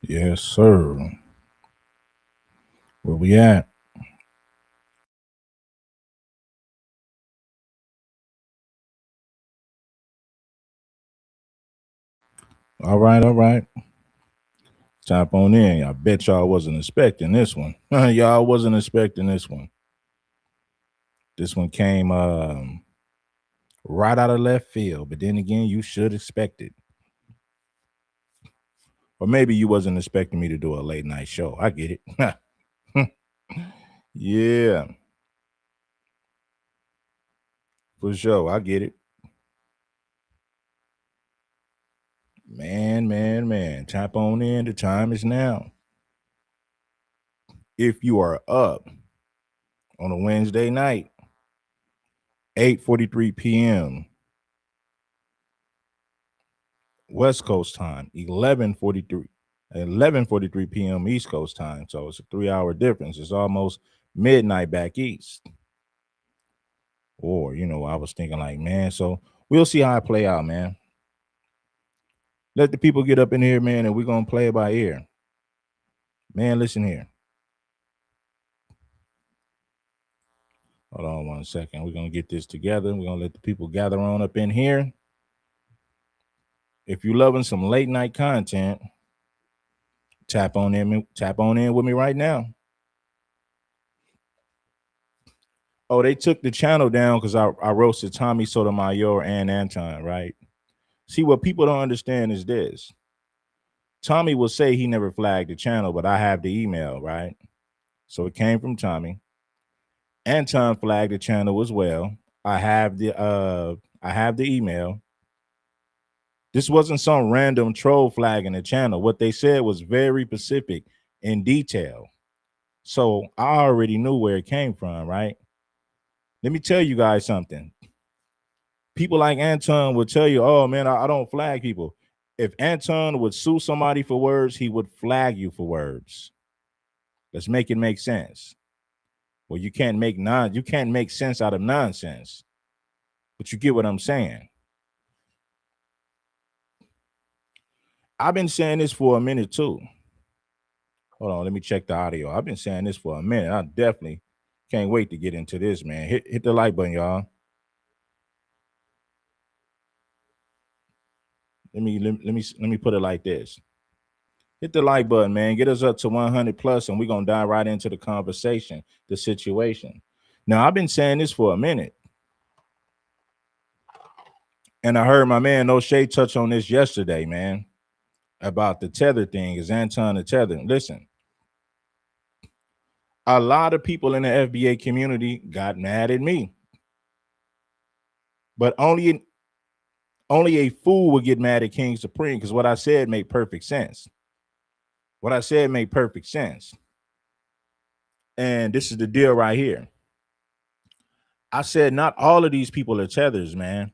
Yes, sir. Where we at? All right, all right. Tap on in. I bet y'all wasn't expecting this one. Y'all wasn't expecting this one. This one came right out of left field, but then again, you should expect it. Or maybe you wasn't expecting me to do a late night show. I get it. Yeah, for sure. I get it. Man. Tap on in. The time is now. If you are up on a Wednesday night, 8:43 p.m. West Coast time, 11:43 p.m. East Coast time. So it's a 3 hour difference. It's almost midnight back east. Or, I was thinking like, man, so we'll see how I play out, man. Let the people get up in here, man, and we're gonna play it by ear. Man, listen here. Hold on one second. We're gonna get this together. We're gonna let the people gather on up in here. If you're loving some late night content, tap on in with me right now. Oh, they took the channel down because I roasted Tommy Sotomayor and Anton, right? See, what people don't understand is this. Tommy will say he never flagged the channel, but I have the email, right? So it came from Tommy. Anton flagged the channel as well. I have the email. This wasn't some random troll flagging the channel. What they said was very specific in detail. So I already knew where it came from, right? Let me tell you guys something. People like Anton would tell you, oh man, I don't flag people. If Anton would sue somebody for words, he would flag you for words. Let's make it make sense. Well, you can't make sense out of nonsense. But you get what I'm saying. I've been saying this for a minute too. Hold on, let me check the audio. I've been saying this for a minute. I definitely can't wait to get into this, man. Hit the like button, y'all. Let me put it like this. Hit the like button, man. Get us up to 100 plus, and we're gonna dive right into the conversation, the situation. Now, I've been saying this for a minute, and I heard my man No Shade touch on this yesterday, man, about the tether thing. Is Anton the tether? Listen, a lot of people in the FBA community got mad at me, but only a fool would get mad at King Supreme because what I said made perfect sense. What I said made perfect sense. And this is the deal right here. I said not all of these people are tethers, man.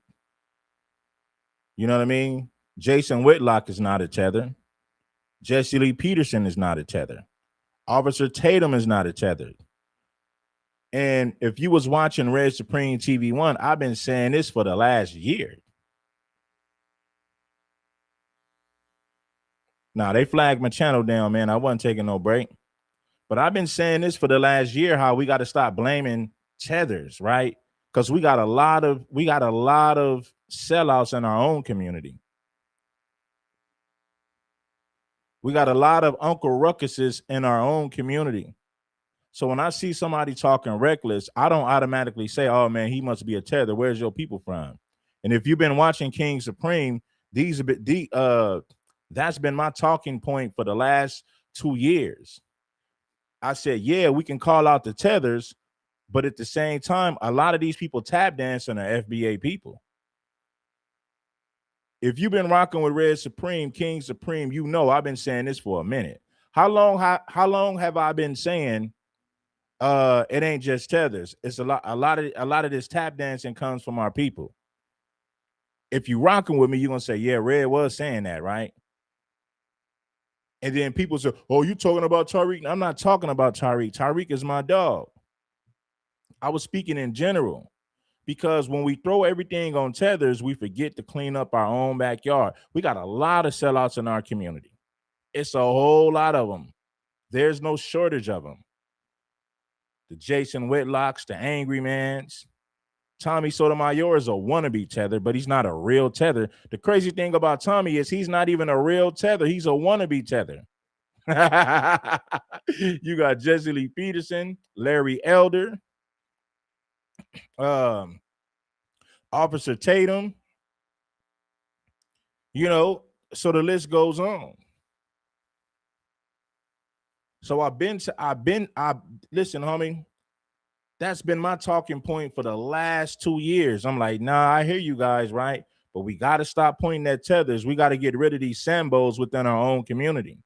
You know what I mean? Jason Whitlock is not a tether. Jesse Lee Peterson is not a tether. Officer Tatum is not a tether. And if you was watching Red Supreme TV1, I've been saying this for the last year. Now, they flagged my channel down, man. I wasn't taking no break. But I've been saying this for the last year, how we got to stop blaming tethers, right? Because we got a lot of sellouts in our own community. We got a lot of Uncle Ruckuses in our own community. So when I see somebody talking reckless, I don't automatically say, oh man, he must be a tether. Where's your people from? And if you've been watching King Supreme, that's been my talking point for the last 2 years. I said, yeah, we can call out the tethers, but at the same time, a lot of these people tap dancing are FBA people. If you've been rocking with Red Supreme, King Supreme, you know I've been saying this for a minute. How long have I been saying it ain't just tethers? It's a lot of this tap dancing comes from our people. If you rocking with me, you're gonna say, yeah, Red was saying that, right? And then people say, oh, you talking about Tariq? I'm not talking about Tariq. Tariq is my dog. I was speaking in general. Because when we throw everything on tethers, we forget to clean up our own backyard. We got a lot of sellouts in our community. It's a whole lot of them. There's no shortage of them. The Jason Whitlocks, the Angry Mans. Tommy Sotomayor is a wannabe tether, but he's not a real tether. The crazy thing about Tommy is he's not even a real tether. He's a wannabe tether. You got Jesse Lee Peterson, Larry Elder, Officer Tatum. You know, so the list goes on. So listen, homie. That's been my talking point for the last 2 years. I'm like, nah, I hear you guys, right? But we got to stop pointing at tethers. We got to get rid of these Sambos within our own community.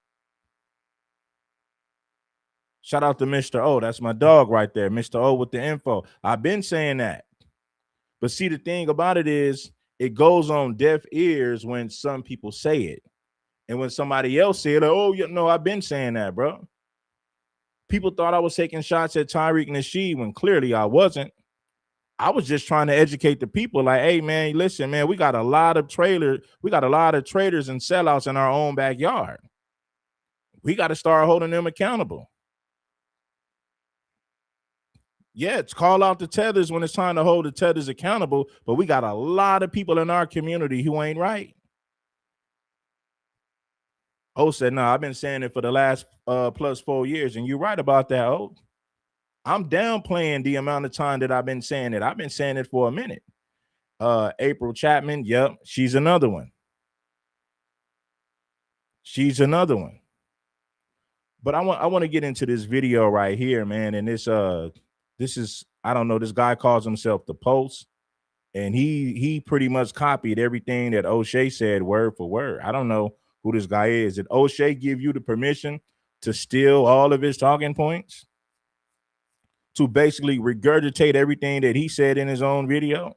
Shout out to Mr. O. That's my dog right there. Mr. O with the info. I've been saying that. But see, the thing about it is it goes on deaf ears when some people say it. And when somebody else say it, like, oh, you know, I've been saying that, bro. People thought I was taking shots at Tariq Nasheed when clearly I wasn't. I was just trying to educate the people like, hey, man, listen, man, we got a lot of traders and sellouts in our own backyard. We got to start holding them accountable. Yeah, it's call out the tethers when it's time to hold the tethers accountable, but we got a lot of people in our community who ain't right. O said, no, I've been saying it for the last plus 4 years, and you're right about that, O. I'm downplaying the amount of time that I've been saying it. I've been saying it for a minute. April Chapman, yep, she's another one. She's another one. But I want to get into this video right here, man, and this is, I don't know, this guy calls himself The Post, and he pretty much copied everything that O'Shea said word for word. I don't know who this guy is. Did O'Shea give you the permission to steal all of his talking points? To basically regurgitate everything that he said in his own video?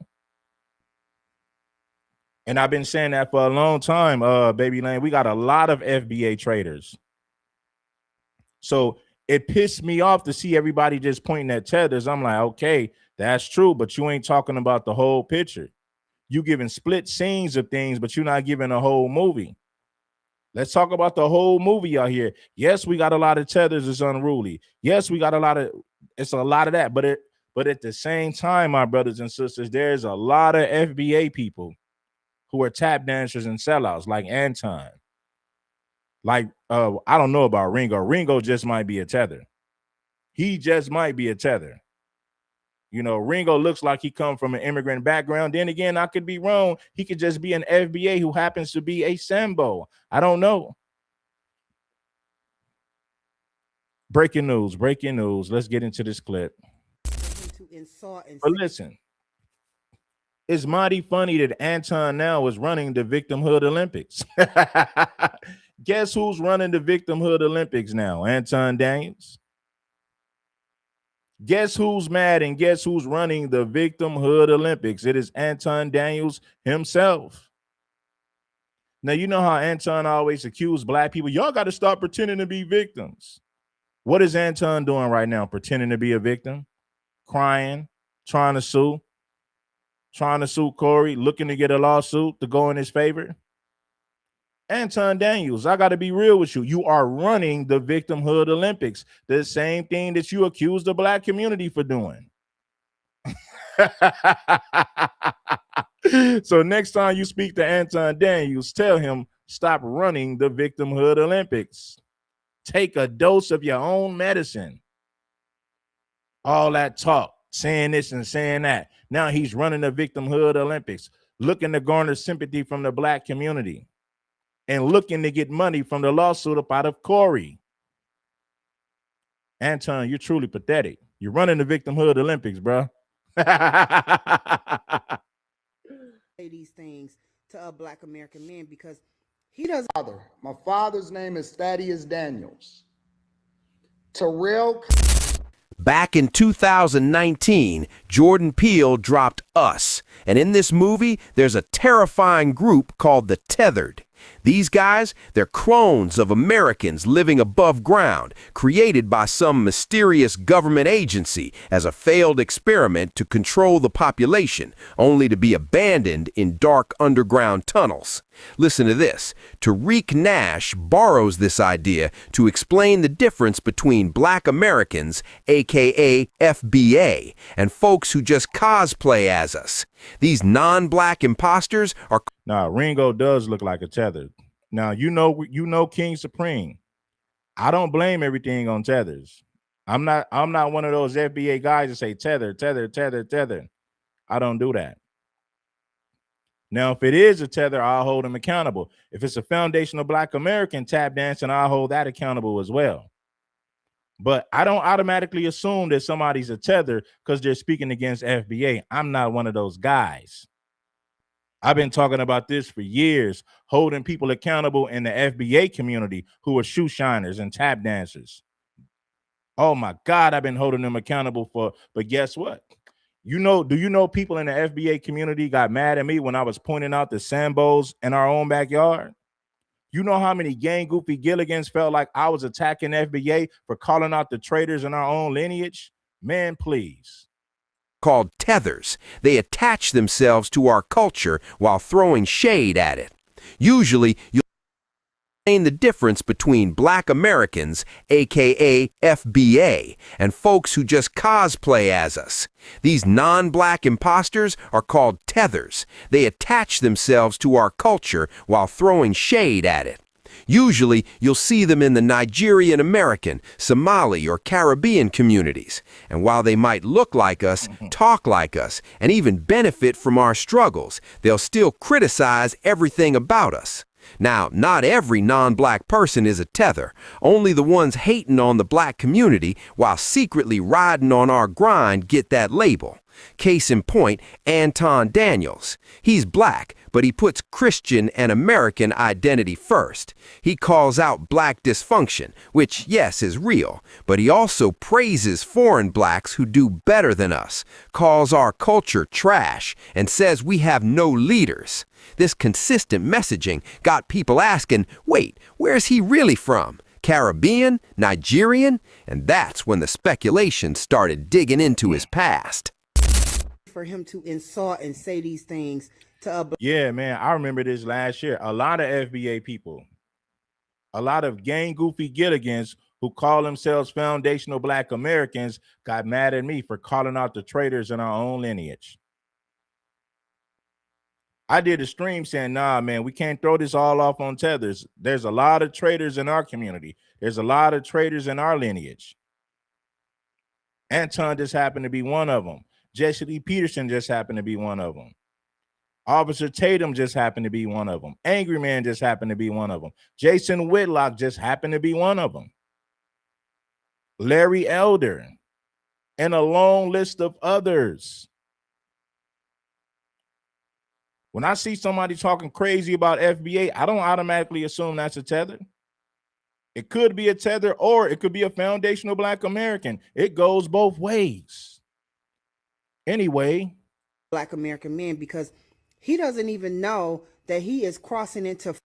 And I've been saying that for a long time, Baby Lane. We got a lot of FBA traders. So it pissed me off to see everybody just pointing at tethers. I'm like, okay, that's true, but you ain't talking about the whole picture. You giving split scenes of things, but you're not giving a whole movie. Let's talk about the whole movie out here. Yes, we got a lot of tethers is unruly. Yes, we got a lot of that, but at the same time, my brothers and sisters, there's a lot of FBA people who are tap dancers and sellouts, like Anton. Like, I don't know about Ringo. Ringo just might be a tether. He just might be a tether. You know, Ringo looks like he come from an immigrant background. Then again, I could be wrong. He could just be an FBA who happens to be a Sambo. I don't know. Breaking news. Let's get into this clip. But listen, it's mighty funny that Anton now is running the Victimhood Olympics. Guess who's running the Victimhood Olympics now? Anton Daniels. Guess who's mad and guess who's running the Victimhood Olympics? It is Anton Daniels himself. Now, you know how Anton always accused black people. Y'all got to stop pretending to be victims. What is Anton doing right now? Pretending to be a victim? Crying? Trying to sue Corey? Looking to get a lawsuit to go in his favor? Anton Daniels, I got to be real with you. You are running the Victimhood Olympics, the same thing that you accused the black community for doing. So next time you speak to Anton Daniels, tell him stop running the Victimhood Olympics. Take a dose of your own medicine. All that talk, saying this and saying that. Now he's running the Victimhood Olympics, looking to garner sympathy from the black community and looking to get money from the lawsuit up out of Corey. Anton, you're truly pathetic. You're running the Victimhood Olympics, bro. Say these things to a black American man because he doesn't. My father's name is Thaddeus Daniels. Terrell. Back in 2019, Jordan Peele dropped Us, and in this movie, there's a terrifying group called the Tethered. These guys, they're clones of Americans living above ground, created by some mysterious government agency as a failed experiment to control the population, only to be abandoned in dark underground tunnels. Listen to this. Tariq Nash borrows this idea to explain the difference between black Americans, aka FBA, and folks who just cosplay as us. These non-black imposters are... Now, Ringo does look like a tethered. Now, you know King Supreme. I don't blame everything on tethers. I'm not one of those FBA guys that say tether, tether, tether, tether. I don't do that. Now, if it is a tether, I'll hold him accountable. If it's a foundational black American tap dancing, I'll hold that accountable as well. But I don't automatically assume that somebody's a tether because they're speaking against FBA. I'm not one of those guys. I've been talking about this for years, holding people accountable in the FBA community who are shoe shiners and tap dancers. Oh my God, I've been holding them accountable but guess what? Do you know people in the FBA community got mad at me when I was pointing out the Sambos in our own backyard? You know how many gang goofy Gilligans felt like I was attacking FBA for calling out the traitors in our own lineage? Man, please. Called tethers. They attach themselves to our culture while throwing shade at it. Usually, you'll explain the difference between black Americans, aka FBA, and folks who just cosplay as us. These non-black imposters are called tethers. They attach themselves to our culture while throwing shade at it. Usually, you'll see them in the Nigerian American, Somali, or Caribbean communities. And while they might look like us, talk like us, and even benefit from our struggles, they'll still criticize everything about us. Now, not every non-black person is a tether. Only the ones hating on the black community while secretly riding on our grind get that label. Case in point, Anton Daniels. He's black, but he puts Christian and American identity first. He calls out black dysfunction, which, yes, is real, but he also praises foreign blacks who do better than us, calls our culture trash, and says we have no leaders. This consistent messaging got people asking, wait, where's he really from? Caribbean? Nigerian? And that's when the speculation started digging into his past. For him to insult and say these things to a Yeah, man, I remember this last year. A lot of FBA people, a lot of gang goofy Gilligans who call themselves foundational black Americans got mad at me for calling out the traitors in our own lineage. I did a stream saying, nah, man, we can't throw this all off on tethers. There's a lot of traitors in our community. There's a lot of traitors in our lineage. Anton just happened to be one of them. Jesse Lee Peterson just happened to be one of them. Officer Tatum just happened to be one of them. Angry Man just happened to be one of them. Jason Whitlock just happened to be one of them. Larry Elder, and a long list of others. When I see somebody talking crazy about FBA, I don't automatically assume that's a tether. It could be a tether or it could be a foundational black American. It goes both ways. Anyway, black American man, because he doesn't even know that he is crossing into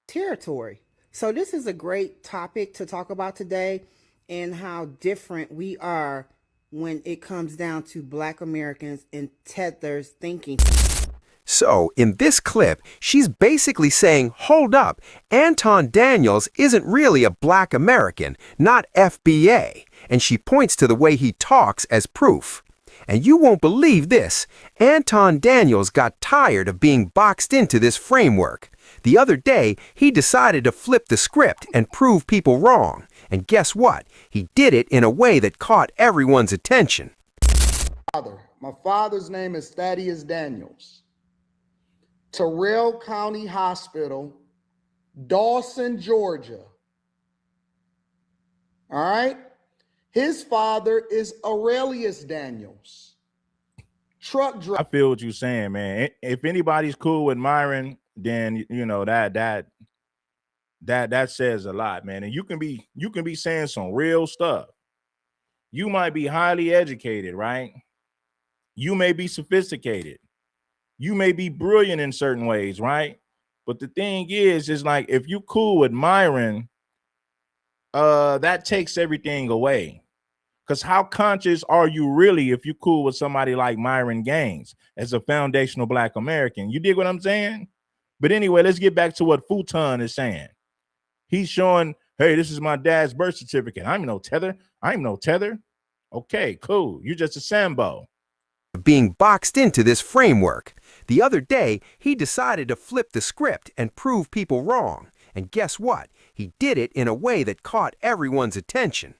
territory. So this is a great topic to talk about today, and how different we are when it comes down to black Americans and tethers thinking. So, in this clip, she's basically saying, hold up, Anton Daniels isn't really a black American, not FBA, and she points to the way he talks as proof. And you won't believe this, Anton Daniels got tired of being boxed into this framework. The other day, he decided to flip the script and prove people wrong. And guess what? He did it in a way that caught everyone's attention. My father's name is Thaddeus Daniels. Terrell County Hospital, Dawson, Georgia. All right? His father is Aurelius Daniels. Truck driver. I feel what you're saying, man. If anybody's cool with Myron, then you know that says a lot, man. And you can be saying some real stuff. You might be highly educated, right? You may be sophisticated. You may be brilliant in certain ways, right? But the thing is like if you cool with Myron, that takes everything away. Because how conscious are you really if you cool with somebody like Myron Gaines as a foundational Black American? You dig what I'm saying? But anyway, let's get back to what Futon is saying. He's showing, hey, this is my dad's birth certificate. I'm no tether. I'm no tether. Okay, cool. You're just a Sambo. Being boxed into this framework. The other day, he decided to flip the script and prove people wrong. And guess what? He did it in a way that caught everyone's attention.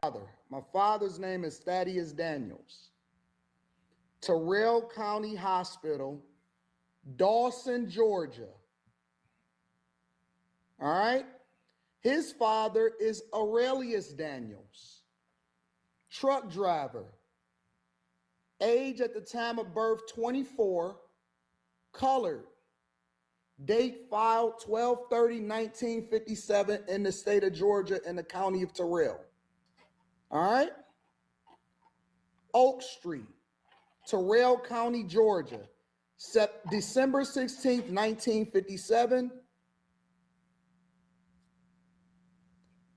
My father's name is Thaddeus Daniels. Terrell County Hospital, Dawson, Georgia. All right? His father is Aurelius Daniels, truck driver. Age at the time of birth, 24, colored. Date filed 12/30/1957 in the state of Georgia in the county of Terrell. All right? Oak Street, Terrell County, Georgia, December 16th, 1957.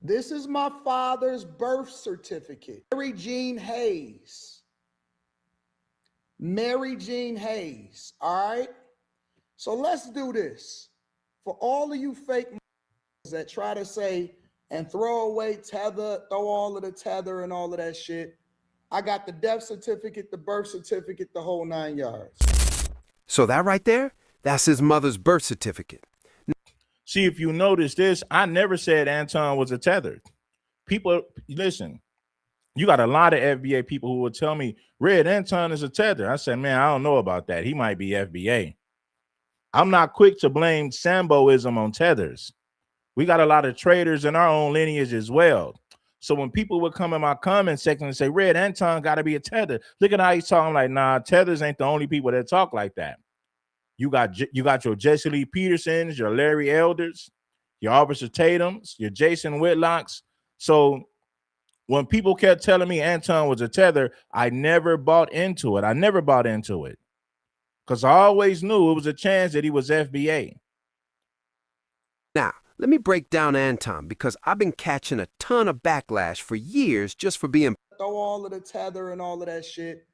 This is my father's birth certificate. Mary Jean Hayes. Mary Jean Hayes, all right? So let's do this. For all of you fake that try to say and throw away Tether, throw all of the Tether and all of that shit, I got the death certificate, the birth certificate, the whole 9 yards. So that right there, that's his mother's birth certificate. See, if you notice this, I never said Anton was a tethered. People, listen, you got a lot of FBA people who will tell me, Red, Anton is a tether. I said, man, I don't know about that. He might be FBA. I'm not quick to blame Samboism on tethers. We got a lot of traders in our own lineage as well. So when people would come in my comment section and say, Red, Anton got to be a tether. Look at how he's talking. Like, nah, tethers ain't the only people that talk like that. You got your Jesse Lee Petersons, your Larry Elders, your Officer Tatums, your Jason Whitlocks. So when people kept telling me Anton was a tether, I never bought into it. I never bought into it because I always knew it was a chance that he was FBA. Now, let me break down Anton because I've been catching a ton of backlash for years just for being... Throw all of the Tether and all of that shit.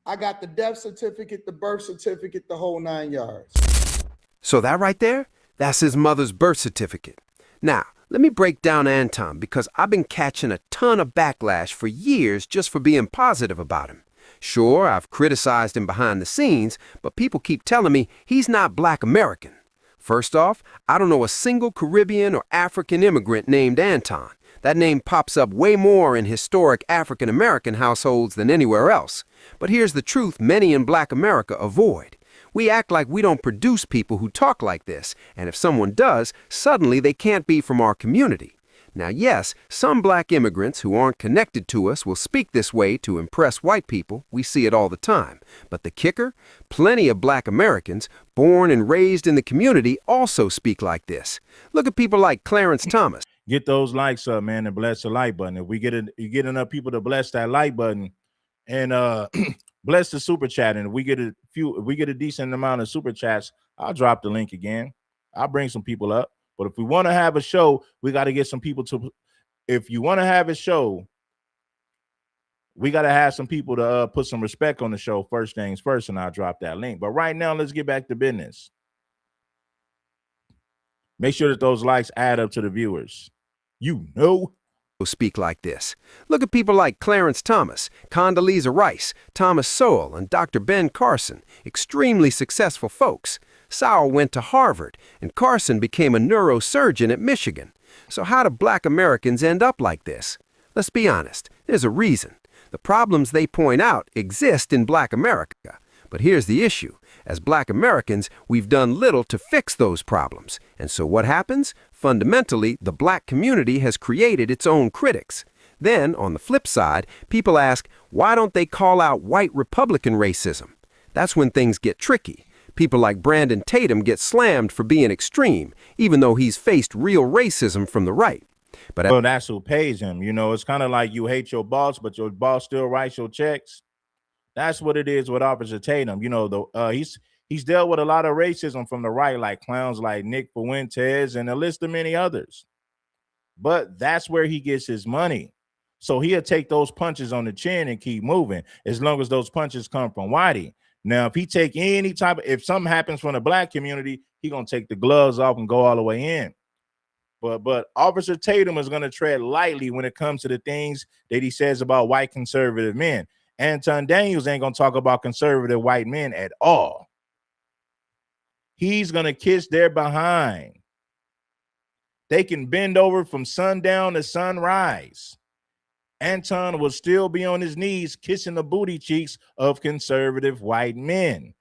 I got the death certificate, the birth certificate, the whole 9 yards. So that right there, that's his mother's birth certificate. Now, let me break down Anton because I've been catching a ton of backlash for years just for being positive about him. Sure, I've criticized him behind the scenes, but people keep telling me he's not Black American. First off, I don't know a single Caribbean or African immigrant named Anton. That name pops up way more in historic African American households than anywhere else. But here's the truth many in Black America avoid. We act like we don't produce people who talk like this, and if someone does, suddenly they can't be from our community. Now, yes, some Black immigrants who aren't connected to us will speak this way to impress white people. We see it all the time. But the kicker? Plenty of Black Americans, born and raised in the community, also speak like this. Look at people like Clarence Thomas. Get those likes up, man, and bless the like button. If we get enough people to bless that like button and bless the super chat, and if we get a decent amount of super chats, I'll drop the link again. I'll bring some people up. But if we want to have a show, we got to get some people to. If you want to have a show, we got to have some people to put some respect on the show. First things first, and I'll drop that link. But right now, let's get back to business. Make sure that those likes add up to the viewers. You know. Speak like this. Look at people like Clarence Thomas, Condoleezza Rice, Thomas Sowell, and Dr. Ben Carson, extremely successful folks. Sowell went to Harvard, and Carson became a neurosurgeon at Michigan. So how do Black Americans end up like this? Let's be honest, there's a reason. The problems they point out exist in Black America. But here's the issue. As Black Americans, we've done little to fix those problems. And so what happens? Fundamentally, the Black community has created its own critics. Then, on the flip side, people ask, why don't they call out white Republican racism? That's when things get tricky. People like Brandon Tatum get slammed for being extreme, even though he's faced real racism from the right. But well, that's who pays him. You know, it's kind of like you hate your boss, but your boss still writes your checks. That's what it is with Officer Tatum. You know, He's dealt with a lot of racism from the right, like clowns like Nick Fuentes and a list of many others. But that's where he gets his money. So he'll take those punches on the chin and keep moving as long as those punches come from Whitey. Now, if he take any type of, if something happens from the black community, he gonna take the gloves off and go all the way in. But Officer Tatum is gonna tread lightly when it comes to the things that he says about white conservative men. Anton Daniels ain't gonna talk about conservative white men at all. He's gonna kiss their behind. They can bend over from sundown to sunrise. Anton will still be on his knees kissing the booty cheeks of conservative white men.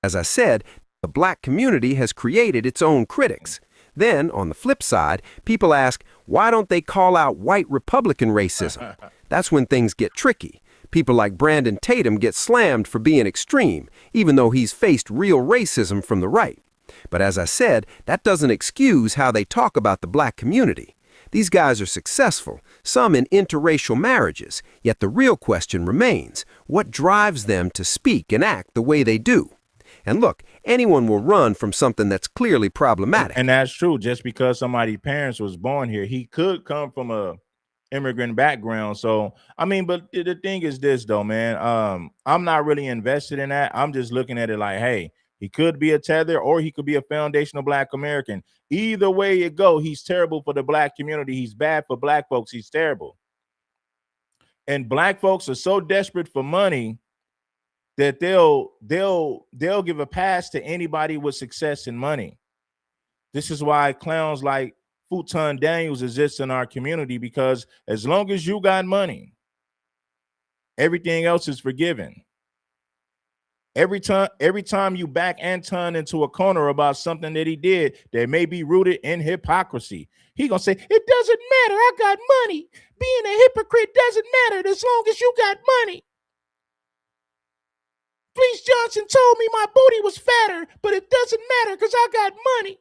As I said, the black community has created its own critics. Then, on the flip side, people ask, why don't they call out white Republican racism? That's when things get tricky. People like Brandon Tatum get slammed for being extreme, even though he's faced real racism from the right. But as I said, that doesn't excuse how they talk about the black community. These guys are successful, some in interracial marriages, yet the real question remains, what drives them to speak and act the way they do? And look, anyone will run from something that's clearly problematic. And that's true. Just because somebody's parents was born here, he could come from a immigrant background. So, I mean, but the thing is this though, man, I'm not really invested in that. I'm just looking at it like, hey, he could be a tether or he could be a foundational black American. Either way it go, he's terrible for the black community. He's bad for black folks. He's terrible. And black folks are so desperate for money that they'll give a pass to anybody with success and money. This is why clowns like Anton Daniels exist in our community, because as long as you got money, everything else is forgiven. Every time you back Anton into a corner about something that he did that may be rooted in hypocrisy, he gonna say, it doesn't matter, I got money. Being a hypocrite doesn't matter as long as you got money. Fleece Johnson told me my booty was fatter, but it doesn't matter because I got money.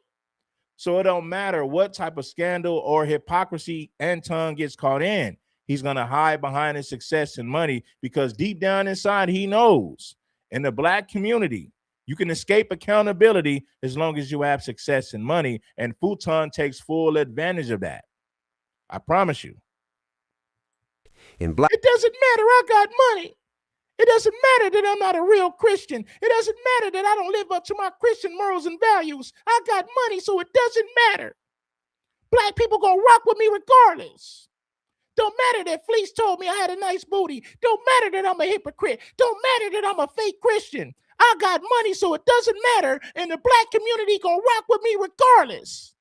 So it don't matter what type of scandal or hypocrisy Anton gets caught in. He's gonna hide behind his success and money because deep down inside he knows in the black community, you can escape accountability as long as you have success and money. And Futon takes full advantage of that. I promise you. In black, it doesn't matter, I got money. It doesn't matter that I'm not a real Christian. It doesn't matter that I don't live up to my Christian morals and values. I got money, so it doesn't matter. Black people gonna rock with me regardless. Don't matter that Fleece told me I had a nice booty. Don't matter that I'm a hypocrite. Don't matter that I'm a fake Christian. I got money, so it doesn't matter. And the black community gonna rock with me regardless.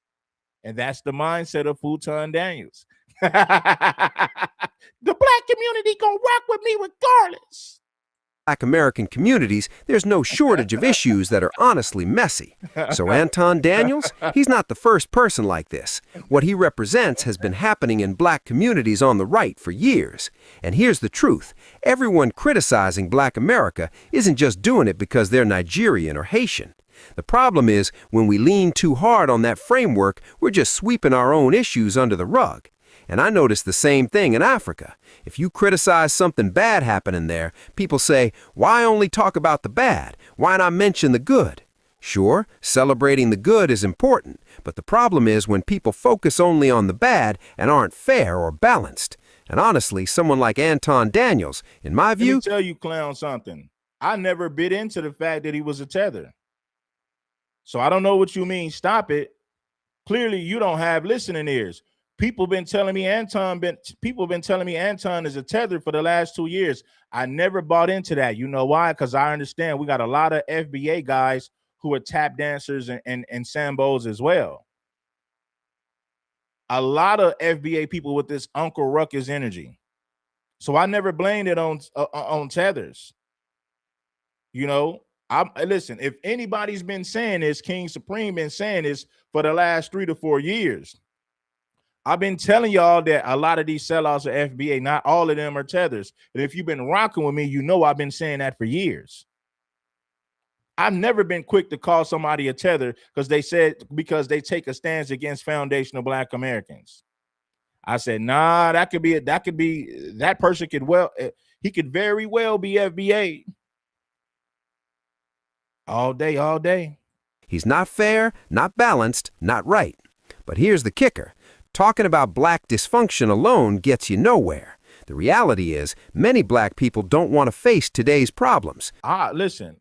And that's the mindset of Anton Daniels. The black community gonna rock with me regardless. Black American communities, there's no shortage of issues that are honestly messy. So Anton Daniels, he's not the first person like this. What he represents has been happening in black communities on the right for years. And here's the truth. Everyone criticizing black America isn't just doing it because they're Nigerian or Haitian. The problem is when we lean too hard on that framework, we're just sweeping our own issues under the rug. And I noticed the same thing in Africa. If you criticize something bad happening there, people say, why only talk about the bad? Why not mention the good? Sure, celebrating the good is important, but the problem is when people focus only on the bad and aren't fair or balanced. And honestly, someone like Anton Daniels, in my view— Let me tell you, clown, something. I never bit into the fact that he was a tether. So I don't know what you mean, stop it. Clearly, you don't have listening ears. People been telling me Anton is a tether for the last 2 years. I never bought into that. You know why? Because I understand we got a lot of FBA guys who are tap dancers and sambos as well. A lot of FBA people with this Uncle Ruckus energy. So I never blamed it on tethers. You know, listen, if anybody's been saying this, King Supreme been saying this for the last 3 to 4 years. I've been telling y'all that a lot of these sellouts are FBA. Not all of them are tethers. And if you've been rocking with me, you know I've been saying that for years. I've never been quick to call somebody a tether because they take a stance against foundational black Americans. I said, nah, that person could very well be FBA. All day, all day. He's not fair, not balanced, not right. But here's the kicker. Talking about black dysfunction alone gets you nowhere. The reality is, many black people don't want to face today's problems. Listen,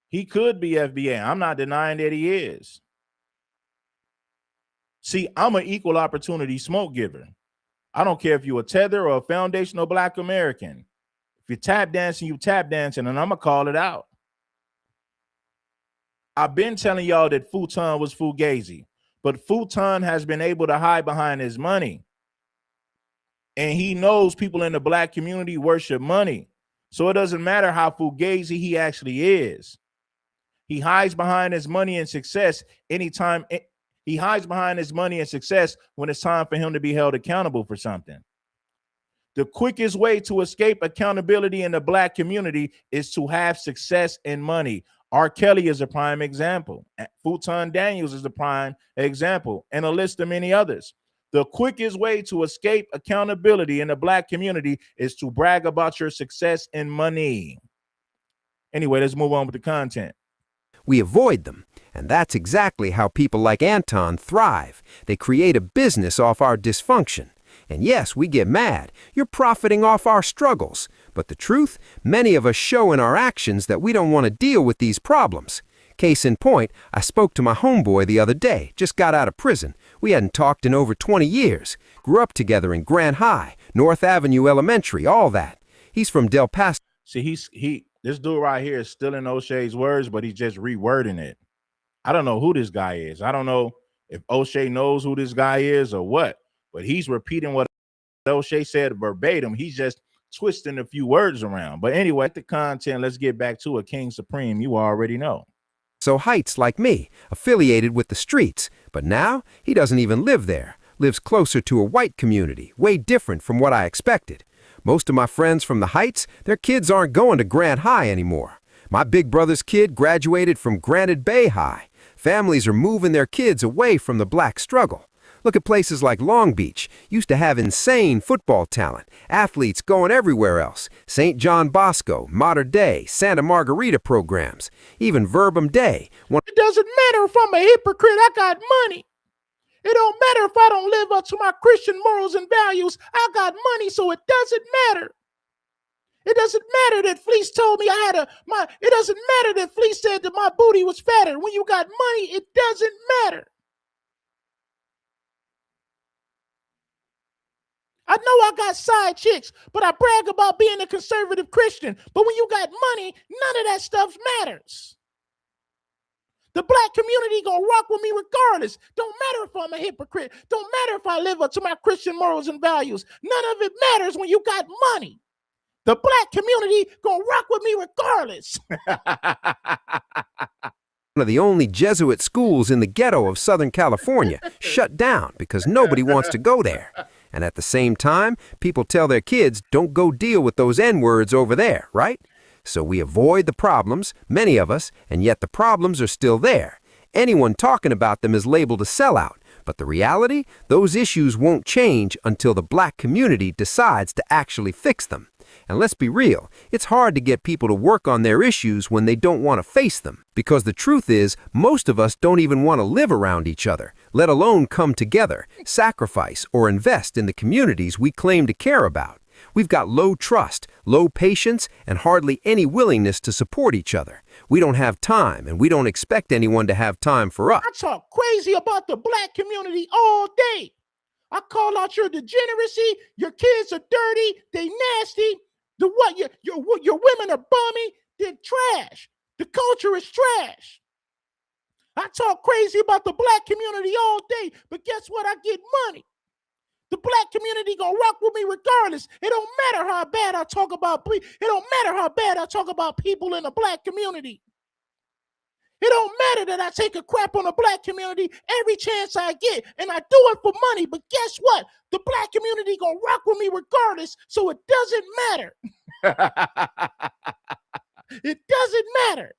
he could be FBA. I'm not denying that he is. See, I'm an equal opportunity smoke giver. I don't care if you're a Tether or a foundational Black American. If you're tap dancing, you tap dancing, and I'm going to call it out. I've been telling y'all that Futon was fugazi, but Futon has been able to hide behind his money. And he knows people in the Black community worship money. So it doesn't matter how fugazi he actually is. He hides behind his money and success anytime. He hides behind his money and success when it's time for him to be held accountable for something. The quickest way to escape accountability in the Black community is to have success and money. R. Kelly is a prime example. Anton Daniels is the prime example, and a list of many others. The quickest way to escape accountability in the Black community is to brag about your success and money. Anyway, let's move on with the content. We avoid them, and that's exactly how people like Anton thrive. They create a business off our dysfunction. And yes, we get mad. You're profiting off our struggles. But the truth, many of us show in our actions that we don't want to deal with these problems. Case in point, I spoke to my homeboy the other day, just got out of prison. We hadn't talked in over 20 years. Grew up together in Grand High, North Avenue Elementary, all that. He's from Del Paso. See, this dude right here is still in O'Shea's words, but he's just rewording it. I don't know who this guy is. I don't know if O'Shea knows who this guy is or what, but he's repeating what O'Shea said verbatim. He's just twisting a few words around. But anyway, the content, let's get back to it. King Supreme, you already know. So Heights like me, affiliated with the streets. But now, he doesn't even live there. Lives closer to a white community, way different from what I expected. Most of my friends from the Heights, their kids aren't going to Grand High anymore. My big brother's kid graduated from Granite Bay High. Families are moving their kids away from the Black struggle. Look at places like Long Beach, used to have insane football talent, athletes going everywhere else. St. John Bosco, Mater Dei, Santa Margarita programs, even Verbum Dei. It doesn't matter if I'm a hypocrite, I got money. It don't matter if I don't live up to my Christian morals and values, I got money, so it doesn't matter. It doesn't matter that Fleece told me it doesn't matter that Fleece said that my booty was fatter. When you got money, it doesn't matter. I know I got side chicks, but I brag about being a conservative Christian. But when you got money, none of that stuff matters. The Black community gonna rock with me regardless. Don't matter if I'm a hypocrite. Don't matter if I live up to my Christian morals and values. None of it matters when you got money. The Black community gonna rock with me regardless. One of the only Jesuit schools in the ghetto of Southern California shut down because nobody wants to go there. And at the same time, people tell their kids, don't go deal with those N-words over there, right? So we avoid the problems, many of us, and yet the problems are still there. Anyone talking about them is labeled a sellout. But the reality, those issues won't change until the Black community decides to actually fix them. And let's be real, it's hard to get people to work on their issues when they don't want to face them. Because the truth is, most of us don't even want to live around each other, let alone come together, sacrifice, or invest in the communities we claim to care about. We've got low trust, low patience, and hardly any willingness to support each other. We don't have time, and we don't expect anyone to have time for us. I talk crazy about the Black community all day. I call out your degeneracy. Your kids are dirty. They nasty. Your women are bummy. They're trash. The culture is trash. I talk crazy about the Black community all day, but guess what? I get money. The Black community gonna rock with me regardless. It don't matter how bad I talk about. It don't matter how bad I talk about people in the Black community. It don't matter that I take a crap on the Black community every chance I get, and I do it for money. But guess what? The Black community gonna rock with me regardless, so it doesn't matter. It doesn't matter.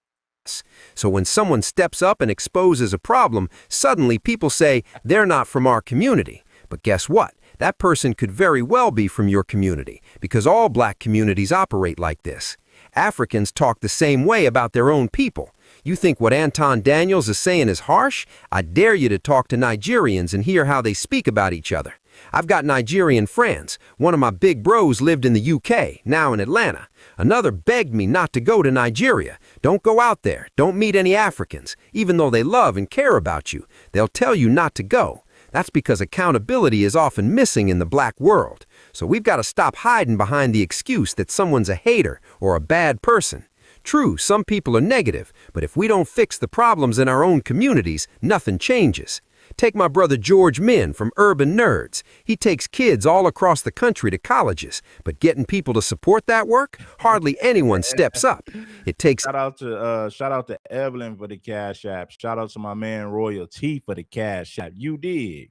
So when someone steps up and exposes a problem, suddenly people say they're not from our community. But guess what? That person could very well be from your community, because all Black communities operate like this. Africans talk the same way about their own people. You think what Anton Daniels is saying is harsh? I dare you to talk to Nigerians and hear how they speak about each other. I've got Nigerian friends. One of my big bros lived in the UK, now in Atlanta. Another begged me not to go to Nigeria. Don't go out there. Don't meet any Africans. Even though they love and care about you, they'll tell you not to go. That's because accountability is often missing in the black world. So we've got to stop hiding behind the excuse that someone's a hater or a bad person. True, some people are negative, but if we don't fix the problems in our own communities, nothing changes. Take my brother George Min from Urban Nerds. He takes kids all across the country to colleges, but getting people to support that work, hardly anyone steps up. It takes Shout out to Evelyn for the Cash App. Shout out to my man Royalty for the Cash App. You did.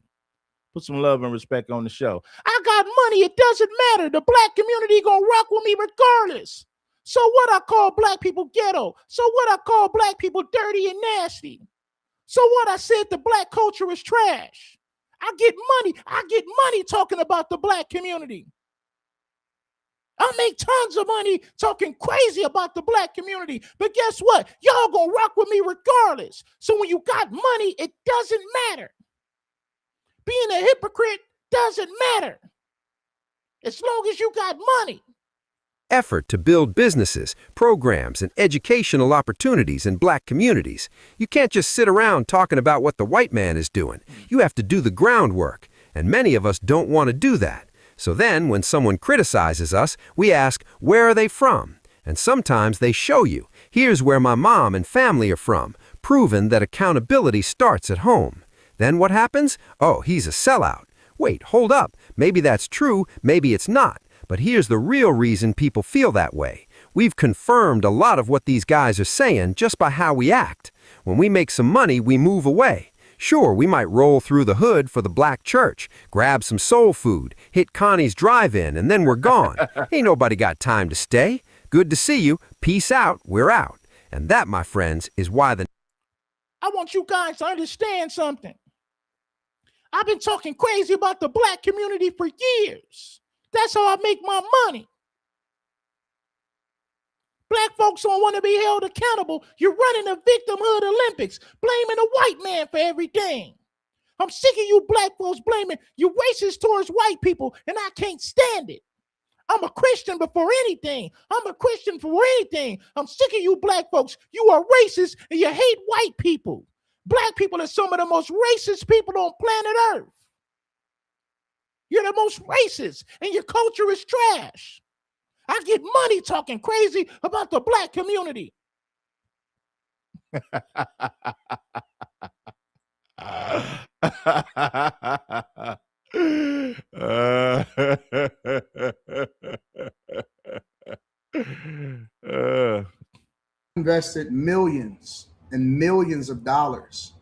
Put some love and respect on the show. I got money. It doesn't matter. The black community gonna rock with me regardless. So what I call black people ghetto? So what I call black people dirty and nasty? So what I said the black culture is trash. I get money talking about the black community. I make tons of money talking crazy about the black community. But guess what? Y'all gonna rock with me regardless. So when you got money, it doesn't matter. Being a hypocrite doesn't matter. As long as you got money. effort to build businesses, programs, and educational opportunities in black communities. You can't just sit around talking about what the white man is doing. You have to do the groundwork, and many of us don't want to do that. So then, when someone criticizes us, we ask, where are they from? And sometimes they show you, here's where my mom and family are from, proving that accountability starts at home. Then what happens? Oh, he's a sellout. Wait, hold up. Maybe that's true, maybe it's not. But here's the real reason people feel that way. We've confirmed a lot of what these guys are saying just by how we act. When we make some money, we move away. Sure, we might roll through the hood for the black church, grab some soul food, hit Connie's drive-in, and then we're gone. Ain't nobody got time to stay. Good to see you. Peace out. We're out. And that, my friends, is why I want you guys to understand something. I've been talking crazy about the black community for years. That's how I make my money. Black folks don't want to be held accountable. You're running the victimhood Olympics, blaming a white man for everything. I'm sick of you black folks blaming you racist towards white people, and I can't stand it. I'm a Christian before anything. I'm a Christian for anything. I'm sick of you black folks. You are racist and you hate white people. Black people are some of the most racist people on planet Earth. You're the most racist, and your culture is trash. I get money talking crazy about the black community. Invested millions and millions of dollars.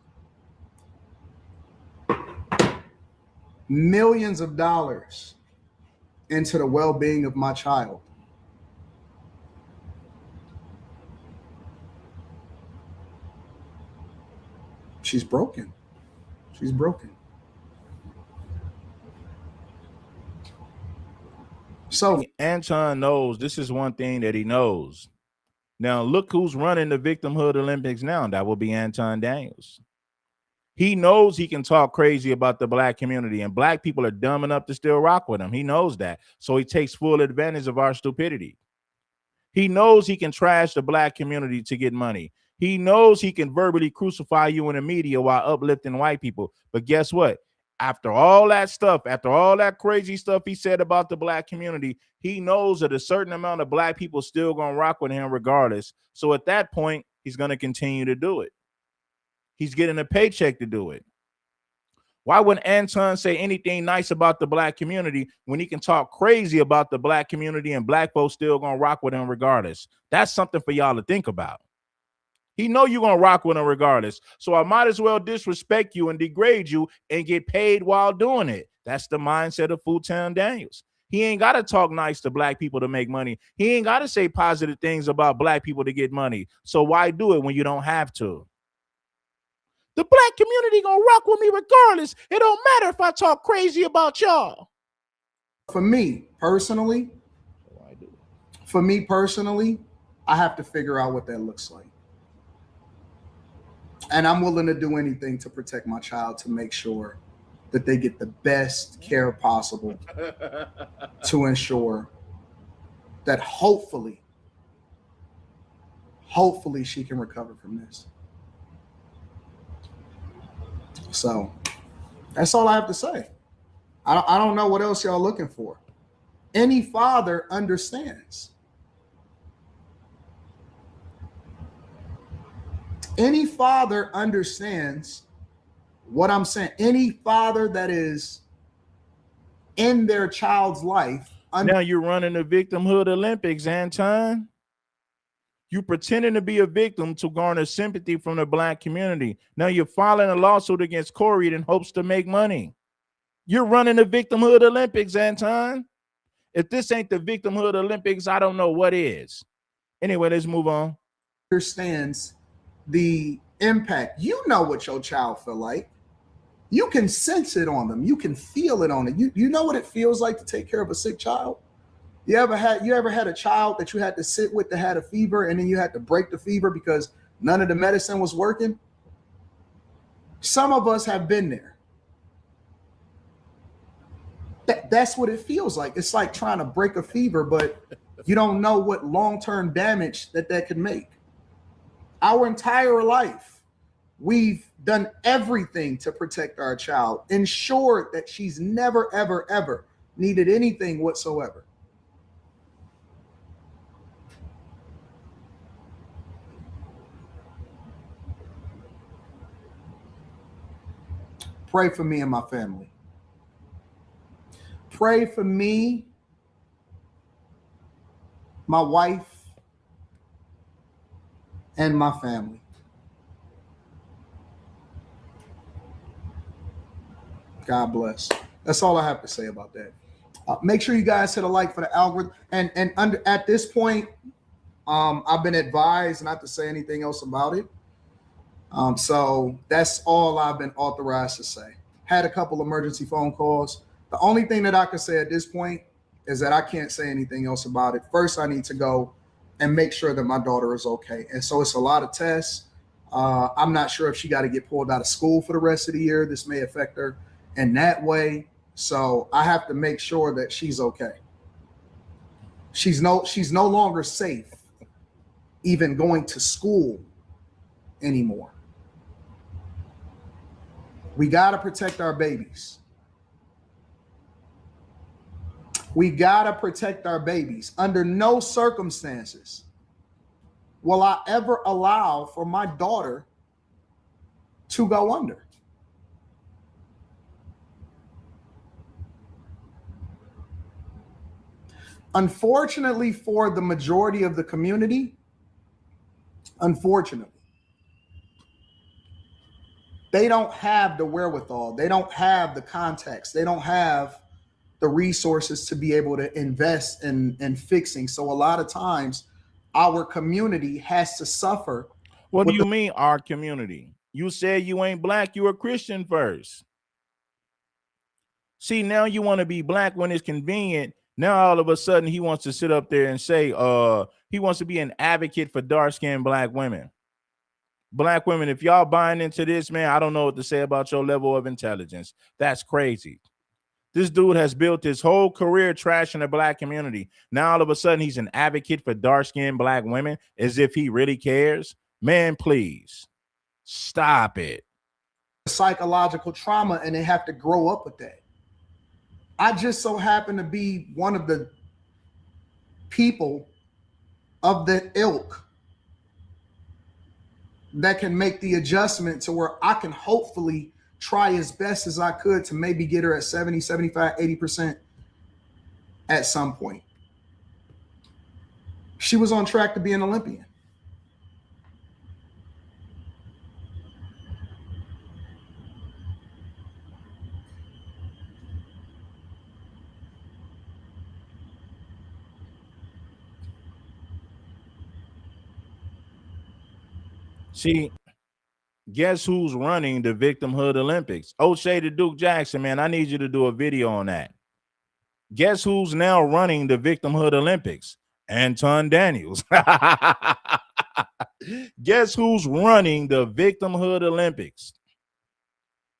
Millions of dollars into the well-being of my child. She's broken. She's broken. So Anton knows this is one thing that he knows. Now look who's running the Victimhood Olympics now. That will be Anton Daniels. He knows he can talk crazy about the black community, and black people are dumb enough to still rock with him. He knows that. So he takes full advantage of our stupidity. He knows he can trash the black community to get money. He knows he can verbally crucify you in the media while uplifting white people. But guess what? After all that stuff, after all that crazy stuff he said about the black community, he knows that a certain amount of black people still going to rock with him regardless. So at that point, he's going to continue to do it. He's getting a paycheck to do it. Why wouldn't Anton say anything nice about the black community when he can talk crazy about the black community and black folks still going to rock with him regardless? That's something for y'all to think about. He know you're going to rock with him regardless. So I might as well disrespect you and degrade you and get paid while doing it. That's the mindset of Anton Daniels. He ain't got to talk nice to black people to make money. He ain't got to say positive things about black people to get money. So why do it when you don't have to? The black community gonna rock with me regardless. It don't matter if I talk crazy about y'all. for me personally, I have to figure out what that looks like. And I'm willing to do anything to protect my child, to make sure that they get the best care possible to ensure that hopefully she can recover from this. So that's all I have to say. I don't know what else y'all looking for. Any father understands. Any father understands what I'm saying. Any father that is in their child's life. Now you're running the Victimhood Olympics, Anton. You pretending to be a victim to garner sympathy from the black community. Now you're filing a lawsuit against Corey in hopes to make money. You're running the Victimhood Olympics, Anton. If this ain't the Victimhood Olympics, I don't know what is. Anyway, let's move on. Understands the impact. You know what your child feel like. You can sense it on them. You can feel it on it. You know what it feels like to take care of a sick child? You ever had a child that you had to sit with that had a fever, and then you had to break the fever because none of the medicine was working? Some of us have been there. That's what it feels like. It's like trying to break a fever, but you don't know what long-term damage that could make. Our entire life, we've done everything to protect our child, ensured that she's never, ever, ever needed anything whatsoever. Pray for me and my family. Pray for me, my wife, and my family. God bless. That's all I have to say about that. Make sure you guys hit a like for the algorithm. And at this point, I've been advised not to say anything else about it. So that's all I've been authorized to say. Had a couple emergency phone calls. The only thing that I can say at this point is that I can't say anything else about it. First, I need to go and make sure that my daughter is okay. And so it's a lot of tests. I'm not sure if she got to get pulled out of school for the rest of the year. This may affect her in that way. So I have to make sure that she's okay. She's no longer safe even going to school anymore. We got to protect our babies. We got to protect our babies. Under no circumstances will I ever allow for my daughter to go under. Unfortunately for the majority of the community, unfortunately, they don't have the wherewithal. They don't have the context. They don't have the resources to be able to invest in fixing. So a lot of times our community has to suffer. What do you mean our community? You said you ain't black, you a Christian first. See, now you want to be black when it's convenient. Now all of a sudden he wants to sit up there and say he wants to be an advocate for dark-skinned black women. Black women, if y'all buying into this, man, I don't know what to say about your level of intelligence. That's crazy. This dude has built his whole career trashing the black community. Now all of a sudden he's an advocate for dark-skinned black women as if he really cares. Man, please stop it. Psychological trauma, and they have to grow up with that. I just so happen to be one of the people of the ilk that can make the adjustment to where I can hopefully try as best as I could to maybe get her at 70, 75, 80% at some point. She was on track to be an Olympian. See, guess who's running the Victimhood Olympics? O'Shea to Duke Jackson, man, I need you to do a video on that. Guess who's now running the Victimhood Olympics? Anton Daniels. Guess who's running the Victimhood Olympics?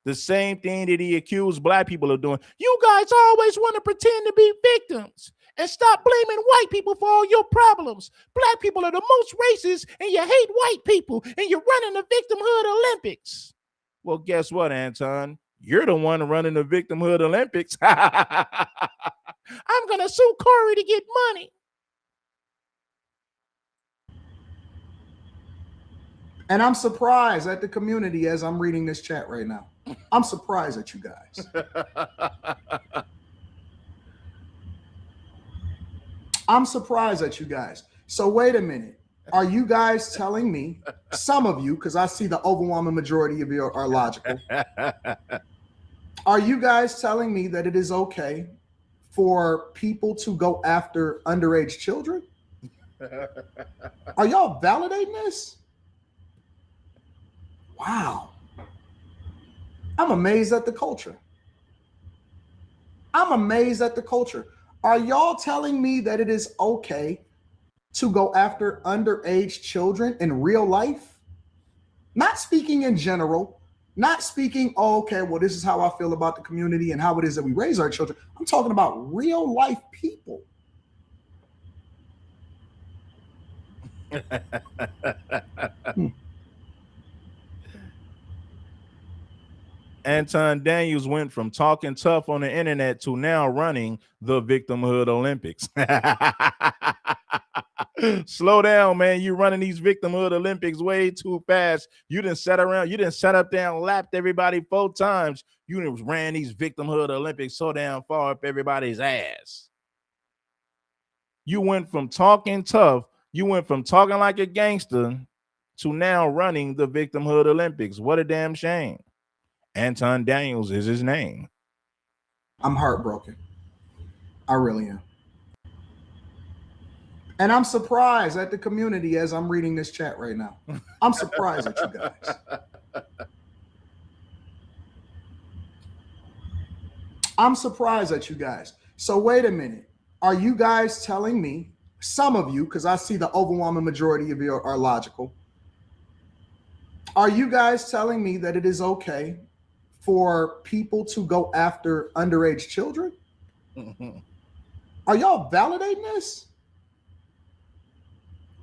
The same thing that he accused black people of doing. You guys always want to pretend to be victims and stop blaming white people for all your problems. Black people are the most racist and you hate white people and you're running the Victimhood Olympics. Well, guess what, Anton? You're the one running the Victimhood Olympics. I'm going to sue Corey to get money. And I'm surprised at the community as I'm reading this chat right now. I'm surprised at you guys. I'm surprised at you guys. So wait a minute. Are you guys telling me, some of you, because I see the overwhelming majority of you are logical. Are you guys telling me that it is okay for people to go after underage children? Are y'all validating this? Wow. I'm amazed at the culture. I'm amazed at the culture. Are y'all telling me that it is okay to go after underage children in real life? Not speaking in general, not speaking, oh, okay, well, this is how I feel about the community and how it is that we raise our children. I'm talking about real life people. Anton Daniels went from talking tough on the internet to now running the Victimhood Olympics. Slow down, man. You're running these Victimhood Olympics way too fast. You didn't set up there and lapped everybody 4 times. You done ran these Victimhood Olympics so damn far up everybody's ass. You went from talking tough, you went from talking like a gangster to now running the Victimhood Olympics. What a damn shame. Anton Daniels is his name. I'm heartbroken. I really am. And I'm surprised at the community as I'm reading this chat right now. I'm surprised at you guys. I'm surprised at you guys. So wait a minute. Are you guys telling me, some of you, because I see the overwhelming majority of you are logical. Are you guys telling me that it is okay for people to go after underage children? Are y'all validating this?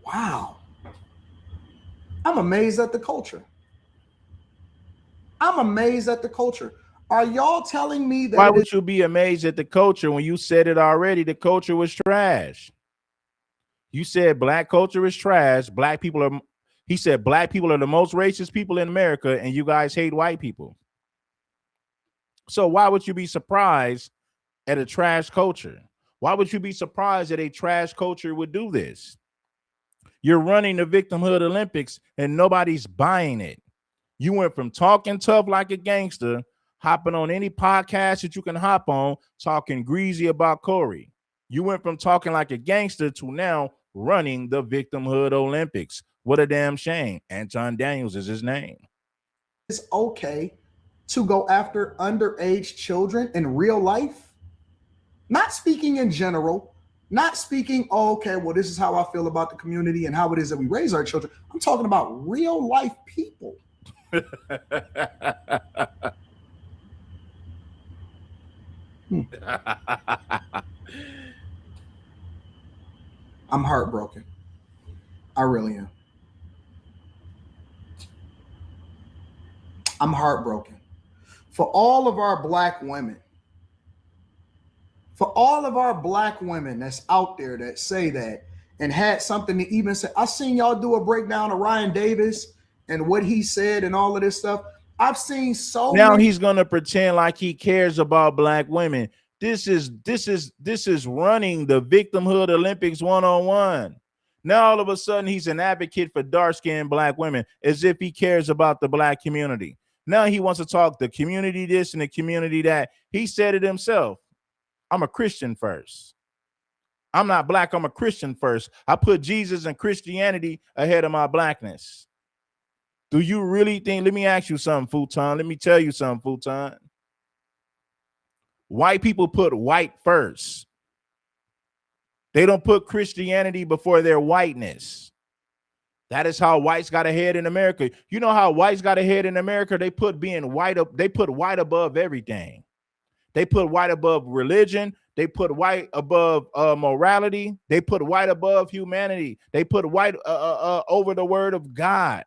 Wow. I'm amazed at the culture. I'm amazed at the culture. Are y'all telling me that? Why would you be amazed at the culture when you said it already? The culture was trash. You said black culture is trash. He said black people are the most racist people in America and you guys hate white people. So why would you be surprised at a trash culture? Why would you be surprised that a trash culture would do this? You're running the Victimhood Olympics and nobody's buying it. You went from talking tough like a gangster, hopping on any podcast that you can hop on, talking greasy about Corey. You went from talking like a gangster to now running the Victimhood Olympics. What a damn shame. Anton Daniels is his name. It's okay to go after underage children in real life? Not speaking in general, not speaking, oh, okay, well, this is how I feel about the community and how it is that we raise our children. I'm talking about real life people. I'm heartbroken. I really am. I'm heartbroken. For all of our black women, that's out there that say that and had something to even say. I seen y'all do a breakdown of Ryan Davis and what he said and all of this stuff. I've seen so now many. He's gonna pretend like he cares about black women. This is running the Victimhood Olympics 101. Now all of a sudden he's an advocate for dark-skinned black women as if he cares about the black community. Now he wants to talk the community this and the community that. He said it himself. I'm a Christian first. I'm not black. I'm a Christian first. I put Jesus and Christianity ahead of my blackness. Do you really think? Let me ask you something, Futon. Let me tell you something, Futon. White people put white first. They don't put Christianity before their whiteness. That is how whites got ahead in America. You know how whites got ahead in America? They put being white up, they put white above everything. They put white above religion. They put white above morality. They put white above humanity. They put white over the word of God.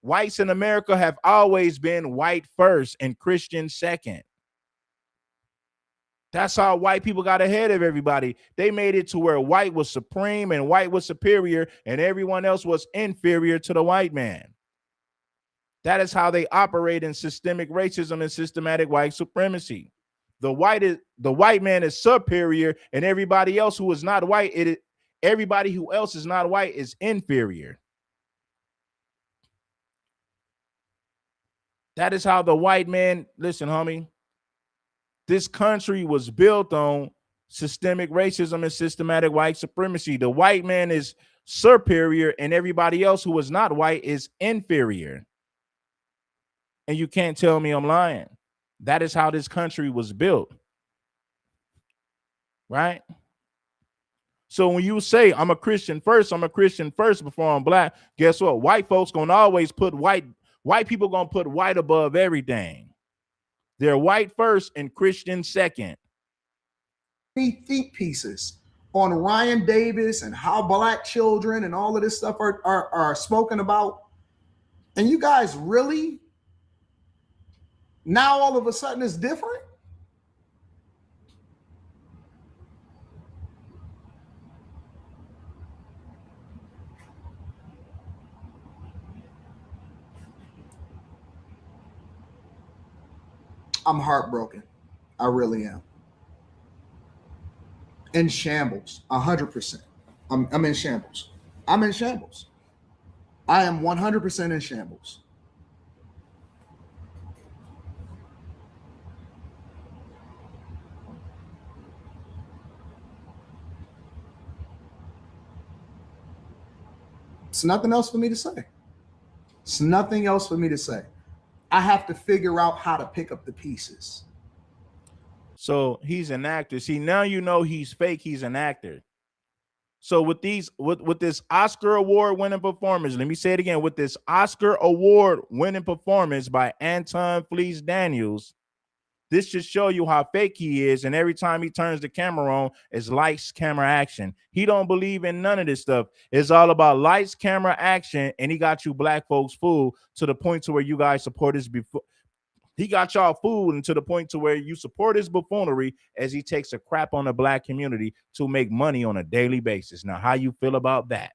Whites in America have always been white first and Christian second. That's how white people got ahead of everybody. They made it to where white was supreme and white was superior and everyone else was inferior to the white man. That is how they operate in systemic racism and systematic white supremacy. The white man is superior and everybody else who is not white, everybody who else is not white is inferior. That is how the white man, listen, homie, this country was built on systemic racism and systematic white supremacy. The white man is superior and everybody else who is not white is inferior. And you can't tell me I'm lying. That is how this country was built. Right? So when you say I'm a Christian first before I'm black, guess what? White folks gonna always put white people gonna put white above everything. They're white first and Christian second. Think pieces on Ryan Davis and how black children and all of this stuff are spoken about. And you guys really now all of a sudden it's different? I'm heartbroken. I really am. In shambles, 100%. I'm in shambles. I'm in shambles. I am 100% in shambles. It's nothing else for me to say. It's nothing else for me to say. I have to figure out how to pick up the pieces. So he's an actor. See, now you know he's fake. He's an actor. So with this Oscar award winning performance, let me say it again, with this Oscar award winning performance by Anton Daniels, this should show you how fake he is. And every time he turns the camera on, it's lights, camera, action. He don't believe in none of this stuff. It's all about lights, camera, action. And he got you black folks fooled to the point to where you guys support his before. He got y'all fooled and to the point to where you support his buffoonery as he takes a crap on the black community to make money on a daily basis. Now, how you feel about that?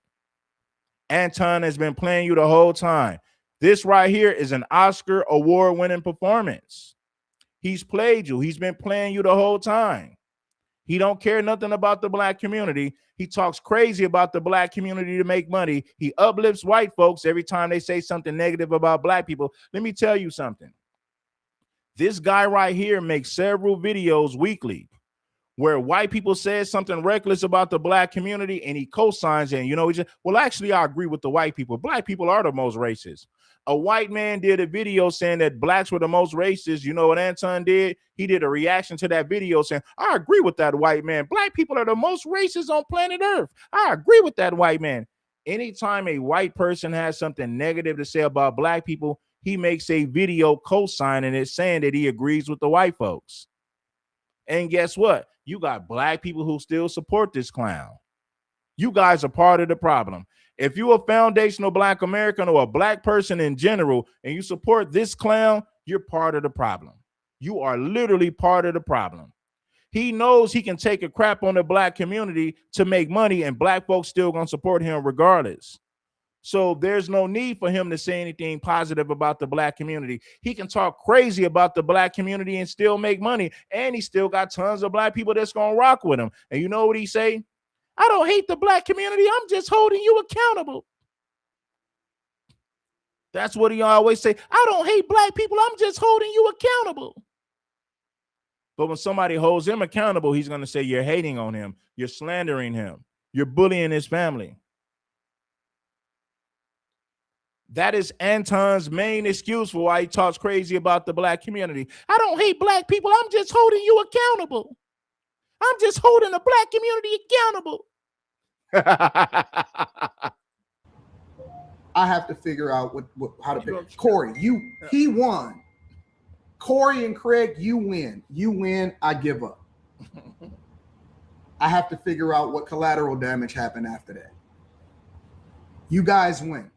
Anton has been playing you the whole time. This right here is an Oscar award winning performance. He's played you. He's been playing you the whole time. He don't care nothing about the black community. He talks crazy about the black community to make money. He uplifts white folks every time they say something negative about black people. Let me tell you something. This guy right here makes several videos weekly where white people said something reckless about the black community and he co-signs it. And, you know, well, actually, I agree with the white people. Black people are the most racist. A white man did a video saying that blacks were the most racist. You know what Anton did? He did a reaction to that video saying, I agree with that white man. Black people are the most racist on planet Earth. I agree with that white man. Anytime a white person has something negative to say about black people, he makes a video co-signing it saying that he agrees with the white folks. And guess what? You got black people who still support this clown. You guys are part of the problem. If you're a foundational black American or a black person in general, and you support this clown, you're part of the problem. You are literally part of the problem. He knows he can take a crap on the black community to make money, and black folks still gonna support him regardless. So there's no need for him to say anything positive about the black community. He can talk crazy about the black community and still make money. And he still got tons of black people that's going to rock with him. And you know what he say? I don't hate the black community. I'm just holding you accountable. That's what he always say. I don't hate black people. I'm just holding you accountable. But when somebody holds him accountable, he's going to say you're hating on him. You're slandering him. You're bullying his family. That is Anton's main excuse for why he talks crazy about the black community. I don't hate black people. I'm just holding you accountable. I'm just holding the black community accountable. I have to figure out how to pick. Corey, he won. Corey and Craig, you win. You win. I give up. I have to figure out what collateral damage happened after that. You guys win.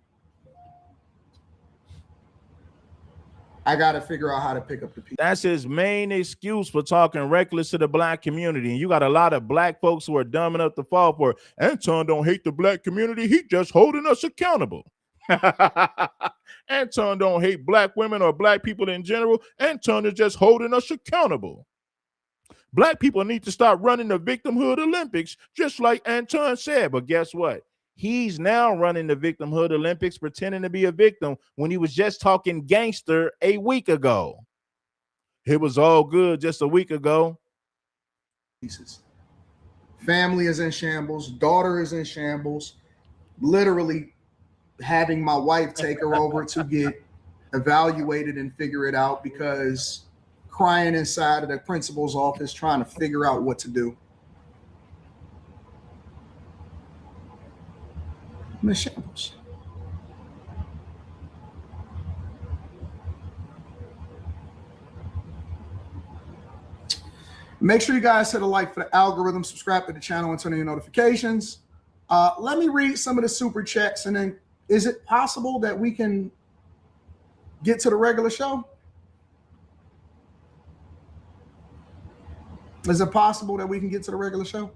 I got to figure out how to pick up the people. That's his main excuse for talking reckless to the black community. And you got a lot of black folks who are dumb enough to fall for it. Anton don't hate the black community. He just holding us accountable. Anton don't hate black women or black people in general. Anton is just holding us accountable. Black people need to start running the Victimhood Olympics, just like Anton said. But guess what? He's now running the Victimhood Olympics, pretending to be a victim when he was just talking gangster a week ago. It was all good just a week ago. Family is in shambles. Daughter is in shambles. Literally having my wife take her over to get evaluated and figure it out, because crying inside of the principal's office trying to figure out what to do. I'm in shambles. Make sure you guys hit a like for the algorithm, subscribe to the channel, and turn on your notifications. Let me read some of the super chats, and then is it possible that we can get to the regular show? Is it possible that we can get to the regular show?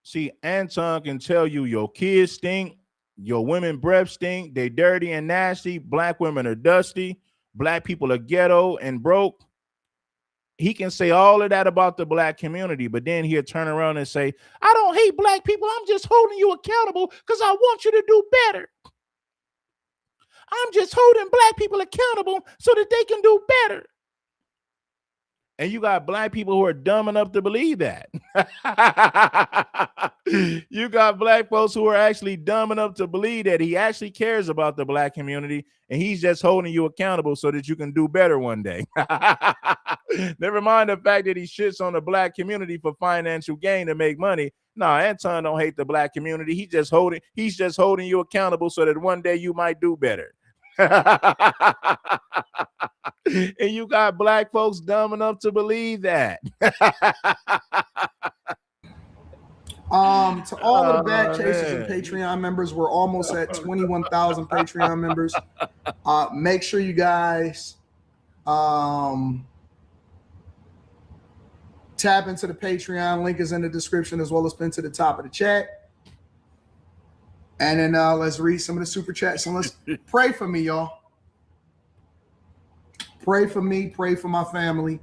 See, Anton can tell you your kids stink, your women breath stink, they dirty and nasty, black women are dusty, black people are ghetto and broke. He can say all of that about the black community, but then he'll turn around and say, I don't hate black people, I'm just holding you accountable because I want you to do better. I'm just holding black people accountable so that they can do better. And you got black people who are dumb enough to believe that. You got black folks who are actually dumb enough to believe that he actually cares about the black community and he's just holding you accountable so that you can do better one day. Never mind the fact that he shits on the black community for financial gain to make money. No, Anton don't hate the black community. He's just holding you accountable so that one day you might do better. And you got black folks dumb enough to believe that. To all of the bad cases and Patreon members, we're almost at 21,000 Patreon members. Make sure you guys tap into the Patreon. Link is in the description as well as pinned to the top of the chat. And then let's read some of the super chats and let's pray for me, y'all. Pray for me, pray for my family.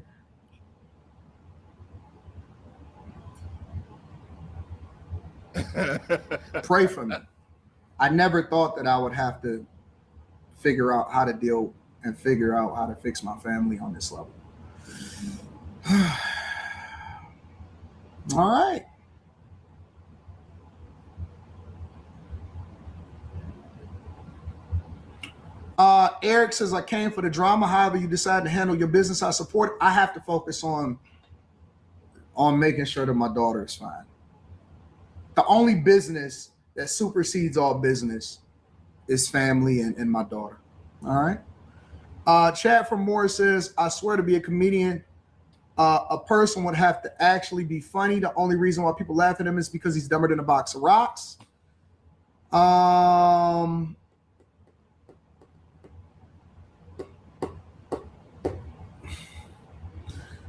Pray for me. I never thought that I would have to figure out how to deal and figure out how to fix my family on this level. All right. Eric says, I came for the drama. However you decide to handle your business, I support it. I have to focus on making sure that my daughter is fine. The only business that supersedes all business is family and my daughter. All right. Chad from Moore says, I swear to be a comedian, a person would have to actually be funny. The only reason why people laugh at him is because he's dumber than a box of rocks.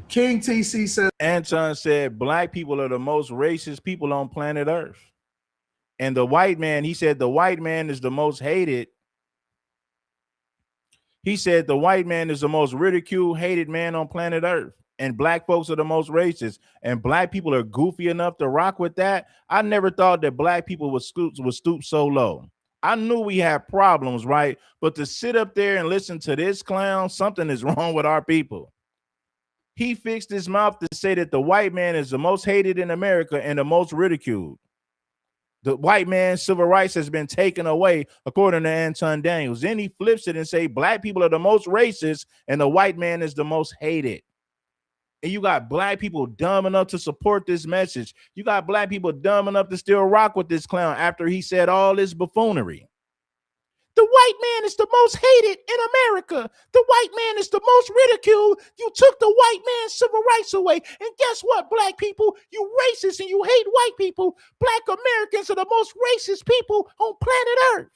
King TC says, Anton said black people are the most racist people on planet Earth. And the white man, he said the white man is the most hated. He said the white man is the most ridiculed, hated man on planet Earth. And black folks are the most racist. And black people are goofy enough to rock with that. I never thought that black people would stoop so low. I knew we had problems, right? But to sit up there and listen to this clown, something is wrong with our people. He fixed his mouth to say that the white man is the most hated in America and the most ridiculed. The white man's civil rights has been taken away, according to Anton Daniels. Then he flips it and say black people are the most racist and the white man is the most hated. And you got black people dumb enough to support this message. You got black people dumb enough to still rock with this clown after he said all this buffoonery. The white man is the most hated in America. The white man is the most ridiculed. You took the white man's civil rights away. And guess what, black people? You racist and you hate white people. Black Americans are the most racist people on planet Earth.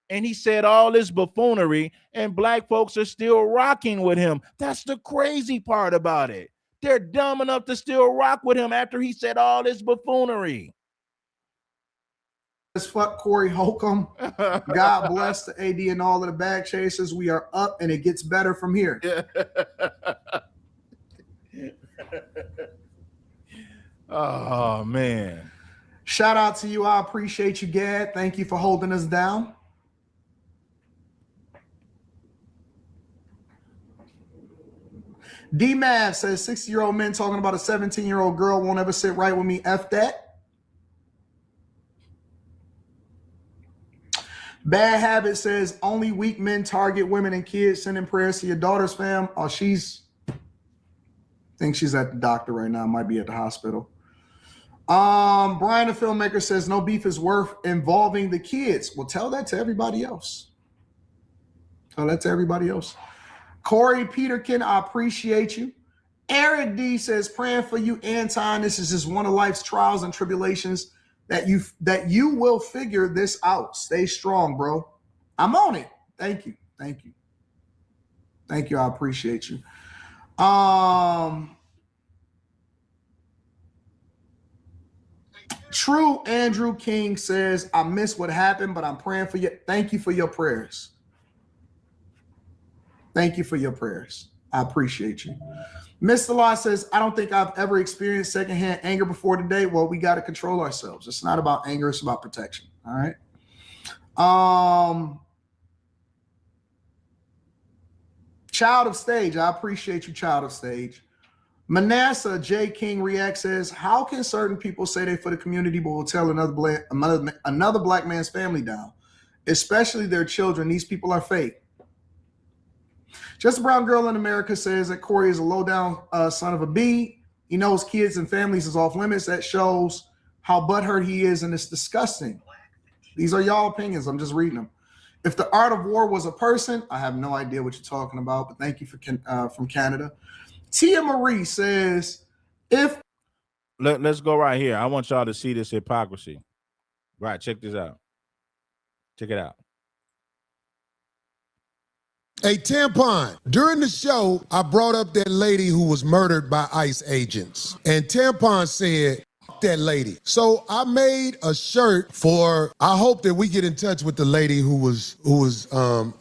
And he said all this buffoonery, and black folks are still rocking with him. That's the crazy part about it. They're dumb enough to still rock with him after he said all this buffoonery. As fuck Corey Holcomb. God bless the AD and all of the bag chasers. We are up and it gets better from here. Oh, man. Shout out to you. I appreciate you, Gad. Thank you for holding us down. D-Mav says 60-year-old men talking about a 17-year-old girl won't ever sit right with me. F that. Bad Habit says only weak men target women and kids. Sending prayers to your daughter's fam. Oh, I think she's at the doctor right now. Might be at the hospital. Brian the filmmaker says no beef is worth involving the kids. Well, tell that to everybody else. Tell that to everybody else. Corey Peterkin, I appreciate you. Eric D says praying for you, Anton. This is just one of life's trials and tribulations that you will figure this out. Stay strong, bro. I'm on it. Thank you. Thank you. Thank you. I appreciate you. True Andrew King says, I miss what happened, but I'm praying for you. Thank you for your prayers. Thank you for your prayers. I appreciate you. Mr. Law says, I don't think I've ever experienced secondhand anger before today. Well, we got to control ourselves. It's not about anger. It's about protection. All right. Child of Stage. I appreciate you, Child of Stage. Manasseh J. King React says, how can certain people say they for the community but will tell another black man's family down, especially their children? These people are fake. Just a Brown Girl in America says that Corey is a low-down son of a bee. He knows kids and families is off limits. That shows how butthurt he is, and it's disgusting. These are y'all opinions. I'm just reading them. If the art of war was a person, I have no idea what you're talking about, but thank you for from Canada. Tia Marie says, let's go right here. I want y'all to see this hypocrisy. Right, check this out. Check it out. Hey, Tampon, during the show, I brought up that lady who was murdered by ICE agents. And Tampon said, "F that lady." So I made a shirt for, I hope that we get in touch with the lady who was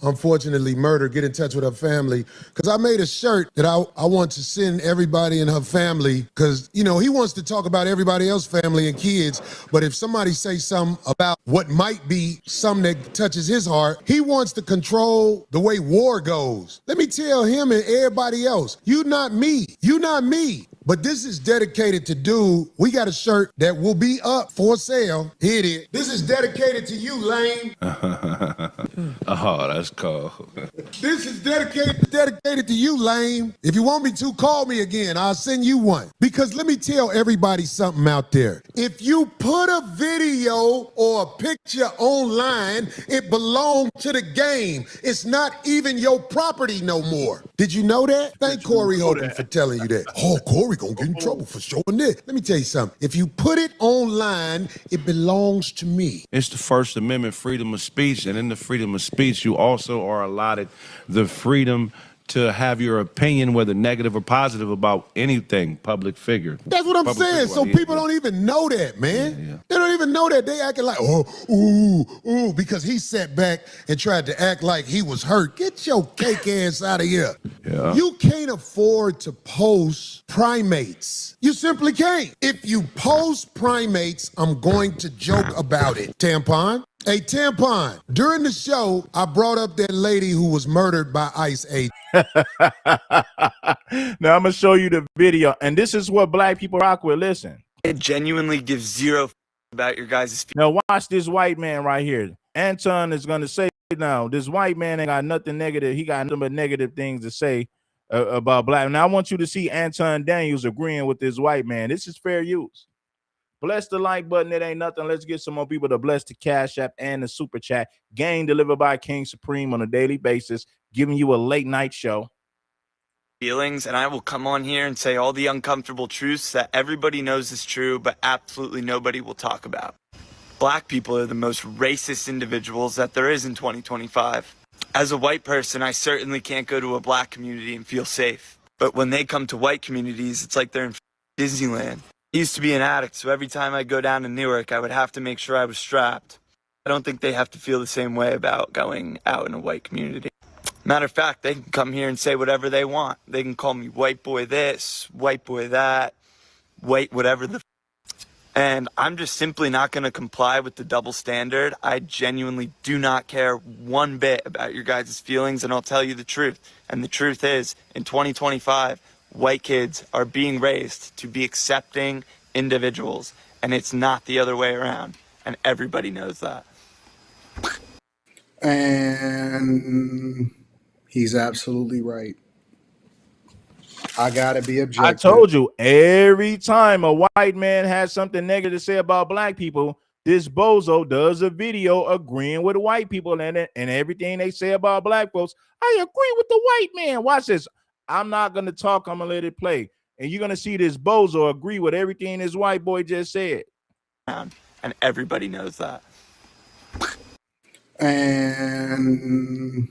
unfortunately murdered, get in touch with her family. Because I made a shirt that I want to send everybody in her family. Because, you know, he wants to talk about everybody else's family and kids. But if somebody say something about what might be something that touches his heart, he wants to control the way war goes. Let me tell him and everybody else, you not me. You not me. But this is dedicated to dude. We got a shirt that will be up for sale. Here it is. This is dedicated to you, lame. Oh, that's cool. This is dedicated to you, lame. If you want me to, call me again. I'll send you one. Because let me tell everybody something out there. If you put a video or a picture online, it belongs to the game. It's not even your property no more. Did you know that? Thank Corey Holcomb for telling you that. Oh, Corey gonna get in trouble for showing this. Let me tell you something. If you put it online, it belongs to me. It's the First Amendment, freedom of speech, and in the freedom of speech, you also are allotted the freedom to have your opinion, whether negative or positive, about anything, public figure. That's what I'm saying. So people don't even know that, man. Yeah. They don't even know that. They acting like, ooh, because he sat back and tried to act like he was hurt. Get your cake ass out of here. Yeah. You can't afford to post primates. You simply can't. If you post primates, I'm going to joke about it. Tampon. Hey, Tampon, during the show, I brought up that lady who was murdered by ICE agents. Now I'm going to show you the video, and this is what black people rock with. Listen. It genuinely gives zero about your guys' Now watch this white man right here. Anton is going to say now, this white man ain't got nothing negative. He got nothing but negative things to say about black. Now I want you to see Anton Daniels agreeing with this white man. This is fair use. Bless the like button. It ain't nothing. Let's get some more people to bless the Cash App and the Super Chat. Game delivered by King Supreme on a daily basis, giving you a late night show. Feelings, and I will come on here and say all the uncomfortable truths that everybody knows is true, but absolutely nobody will talk about. Black people are the most racist individuals that there is in 2025. As a white person, I certainly can't go to a black community and feel safe. But when they come to white communities, it's like they're in Disneyland. I used to be an addict, so every time I go down to Newark, I would have to make sure I was strapped. I don't think they have to feel the same way about going out in a white community. Matter of fact, they can come here and say whatever they want. They can call me white boy this, white boy that, white whatever the and I'm just simply not going to comply with the double standard. I genuinely do not care one bit about your guys' feelings, and I'll tell you the truth. And the truth is, in 2025, white kids are being raised to be accepting individuals, and it's not the other way around. And everybody knows that. And he's absolutely right. I gotta be objective. I told you, every time a white man has something negative to say about black people, this bozo does a video agreeing with white people and everything they say about black folks. I agree with the white man. Watch this. I'm not going to talk. I'm going to let it play. And you're going to see this bozo agree with everything this white boy just said. And everybody knows that. And